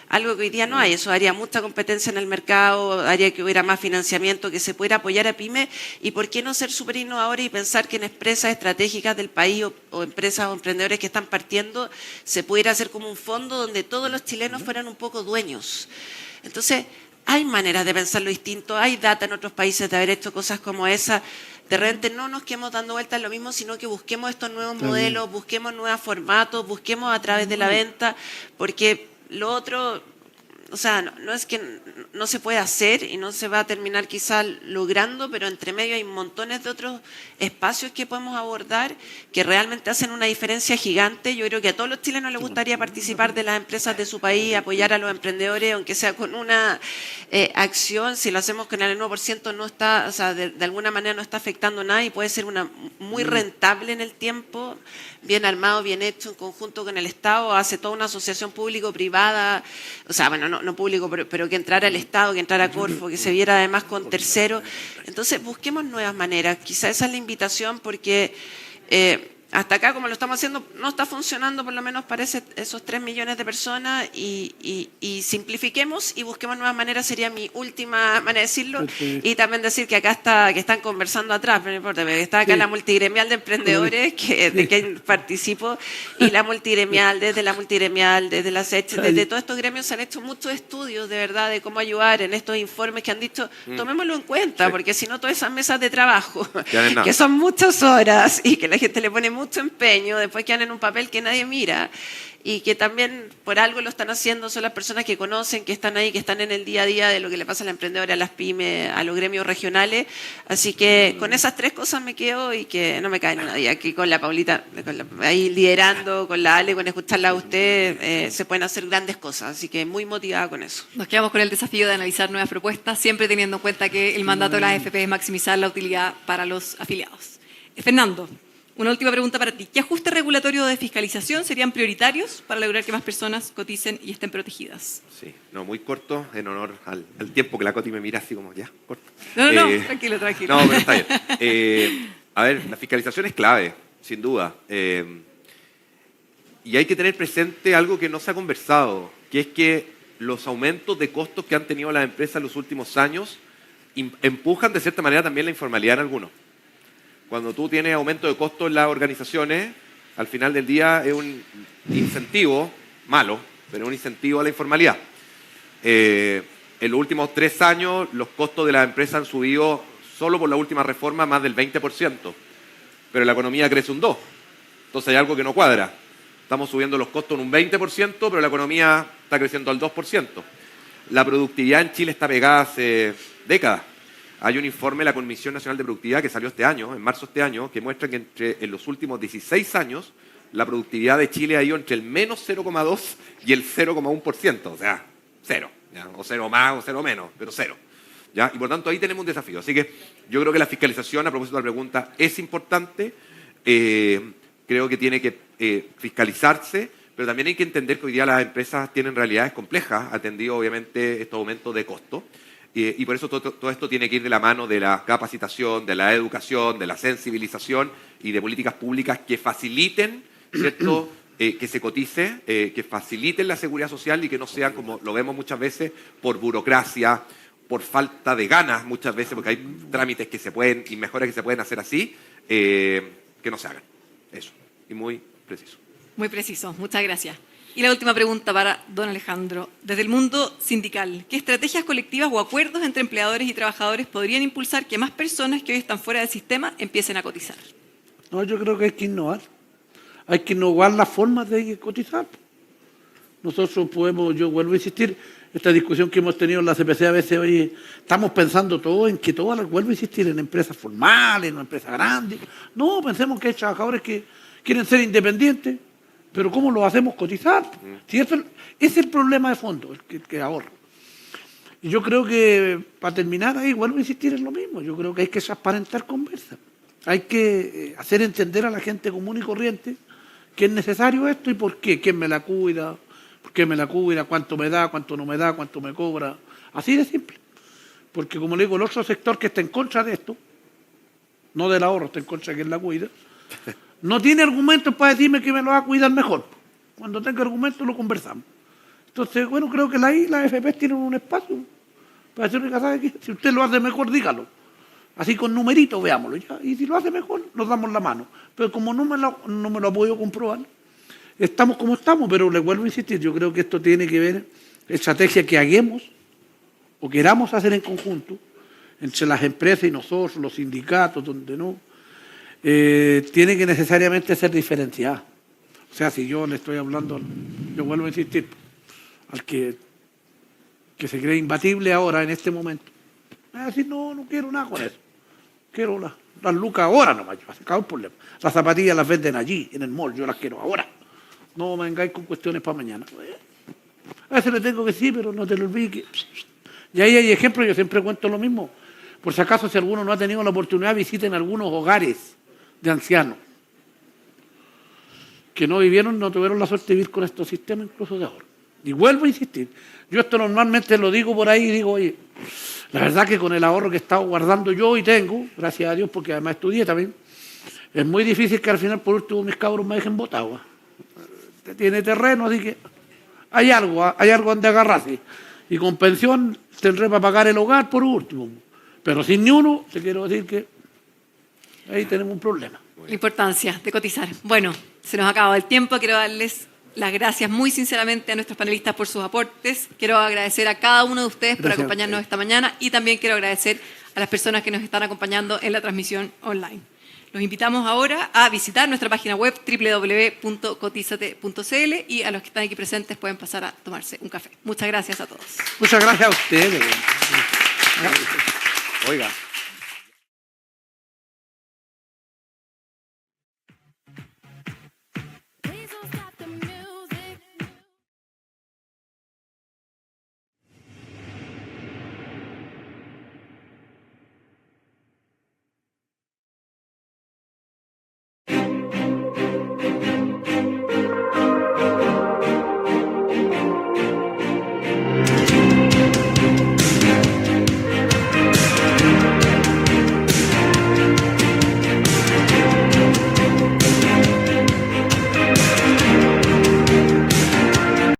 Algo que hoy día no hay, eso haría mucha competencia en el mercado, haría que hubiera más financiamiento, que se pudiera apoyar a pymes, y por qué no ser súper innovadores y pensar que en empresas estratégicas del país o empresas o emprendedores que están partiendo se pudiera hacer como un fondo donde todos los chilenos fueran un poco dueños. Entonces, hay maneras de pensarlo distinto, hay data en otros países de haber hecho cosas como esa. De repente no nos quedemos dando vueltas en lo mismo, sino que busquemos estos nuevos modelos, busquemos nuevos formatos, busquemos a través de la venta, porque lo otro, o sea, no es que no se puede hacer y no se va a terminar quizás logrando, pero entre medio hay montones de otros espacios que podemos abordar que realmente hacen una diferencia gigante. Yo creo que a todos los chilenos les gustaría participar de las empresas de su país, apoyar a los emprendedores, aunque sea con una acción. Si lo hacemos con el 1%, no está, o sea, de alguna manera no está afectando nada y puede ser muy rentable en el tiempo, bien armado, bien hecho, en conjunto con el Estado, hace toda una asociación público-privada, o sea, bueno, no público, pero que entrara el Estado, que entrara Corfo, que se viera además con terceros. Entonces, busquemos nuevas maneras. Quizá esa es la invitación, porque hasta acá, como lo estamos haciendo, no está funcionando, por lo menos para esos 3 millones de personas, y simplifiquemos y busquemos nuevas maneras, sería mi última manera de decirlo. Perfecto. Y también decir que acá que están conversando atrás, pero no importa, porque está acá Sí. la multigremial de emprendedores, de que participo, y la multigremial, desde la SECH, desde todos estos gremios se han hecho muchos estudios, de verdad, de cómo ayudar en estos informes que han dicho, tomémoslo en cuenta, Sí. porque si no, todas esas mesas de trabajo, Quedan en nada. que son muchas horas y que la gente le pone mucho empeño, después quedan en un papel que nadie mira, y que también por algo lo están haciendo, son las personas que conocen, que están ahí, que están en el día a día de lo que le pasa a la emprendedora, a las pymes, a los gremios regionales. Así que con esas 3 cosas me quedo, y que no me cae nadie. Aquí con la Paulita, ahí liderando, con la Ale, con escucharla a usted, se pueden hacer grandes cosas. Así que muy motivada con eso. Nos quedamos con el desafío de analizar nuevas propuestas, siempre teniendo en cuenta que el mandato de la AFP es maximizar la utilidad para los afiliados. Fernando, una última pregunta para ti. ¿Qué ajustes regulatorios de fiscalización serían prioritarios para lograr que más personas coticen y estén protegidas? Sí, no, muy corto, en honor al tiempo que la Coti me mira así como, ya, corto. No, tranquilo. No, pero está bien. A ver, la fiscalización es clave, sin duda. Y hay que tener presente algo que no se ha conversado, que es que los aumentos de costos que han tenido las empresas en los últimos años empujan de cierta manera también la informalidad en algunos. Cuando tú tienes aumento de costos en las organizaciones, al final del día es un incentivo, malo, pero un incentivo a la informalidad. En los últimos 3 años, los costos de las empresas han subido, solo por la última reforma, más del 20%, pero la economía crece un 2%. Entonces hay algo que no cuadra. Estamos subiendo los costos en un 20%, pero la economía está creciendo al 2%. La productividad en Chile está pegada hace décadas. Hay un informe de la Comisión Nacional de Productividad que salió este año, en marzo de este año, que muestra que en los últimos 16 años la productividad de Chile ha ido entre el menos 0,2 y el 0,1%, o sea, cero, ¿ya? O cero más o cero menos, pero cero. ¿Ya? Y por tanto ahí tenemos un desafío. Así que yo creo que la fiscalización, a propósito de la pregunta, es importante. Creo que tiene que fiscalizarse, pero también hay que entender que hoy día las empresas tienen realidades complejas, atendido obviamente estos aumentos de costo. Y por eso todo esto tiene que ir de la mano de la capacitación, de la educación, de la sensibilización y de políticas públicas que faciliten, ¿cierto?, que se cotice, que faciliten la seguridad social y que no sean, como lo vemos muchas veces, por burocracia, por falta de ganas muchas veces, porque hay trámites que se pueden y mejoras que se pueden hacer así, que no se hagan. Eso. Y muy preciso. Muy preciso, muchas gracias. Y la última pregunta para don Alejandro. Desde el mundo sindical, ¿qué estrategias colectivas o acuerdos entre empleadores y trabajadores podrían impulsar que más personas que hoy están fuera del sistema empiecen a cotizar? No, yo creo que hay que innovar. Hay que innovar las formas de cotizar. Nosotros podemos, yo vuelvo a insistir, esta discusión que hemos tenido en la CPC a veces, oye, estamos pensando todo en que todas, vuelvo a insistir, en empresas formales, en una empresa grande. No, pensemos que hay trabajadores que quieren ser independientes, pero ¿cómo lo hacemos cotizar? Si ese es el problema de fondo, el que ahorra. Y yo creo que, para terminar ahí, vuelvo a insistir en lo mismo, yo creo que hay que transparentar conversas. Hay que hacer entender a la gente común y corriente que es necesario esto y por qué, quién me la cuida, por qué me la cuida, cuánto me da, cuánto no me da, cuánto me cobra. Así de simple. Porque como le digo, el otro sector que está en contra de esto, no del ahorro, está en contra de quien la cuida, no tiene argumentos para decirme que me lo va a cuidar mejor. Cuando tenga argumentos lo conversamos. Entonces, bueno, creo que las AFP tienen un espacio para decirle que, ¿sabe qué? Si usted lo hace mejor, dígalo. Así con numeritos, veámoslo ya. Y si lo hace mejor, nos damos la mano. Pero como no me lo ha podido comprobar, estamos como estamos. Pero le vuelvo a insistir, yo creo que esto tiene que ver estrategia que hagamos o queramos hacer en conjunto entre las empresas y nosotros, los sindicatos, donde no, tiene que necesariamente ser diferenciada. O sea, si yo le estoy hablando, yo vuelvo a insistir, al que se cree imbatible ahora, en este momento, va a decir, no quiero nada con eso. Quiero las lucas ahora nomás, se acabó el problema. Las zapatillas las venden allí, en el mall, yo las quiero ahora. No me vengáis con cuestiones para mañana. A veces le tengo que decir, pero no te lo olvides. Y ahí hay ejemplos, yo siempre cuento lo mismo. Por si acaso, si alguno no ha tenido la oportunidad, visiten algunos hogares de ancianos que no tuvieron la suerte de vivir con estos sistemas incluso de ahora. Y vuelvo a insistir, yo esto normalmente lo digo por ahí y digo, oye, la verdad que con el ahorro que he estado guardando yo y tengo, gracias a Dios porque además estudié también, es muy difícil que al final, por último, mis cabros me dejen botado. Usted tiene terreno, así que hay algo donde agarrarse. Y con pensión tendré para pagar el hogar por último. Pero sin ni uno, te quiero decir que ahí tenemos un problema. La importancia de cotizar. Bueno, se nos acaba el tiempo. Quiero darles las gracias muy sinceramente a nuestros panelistas por sus aportes. Quiero agradecer a cada uno de ustedes por acompañarnos esta mañana y también quiero agradecer a las personas que nos están acompañando en la transmisión online. Los invitamos ahora a visitar nuestra página web www.cotizate.cl y a los que están aquí presentes pueden pasar a tomarse un café. Muchas gracias a todos. Muchas gracias a ustedes. Oiga.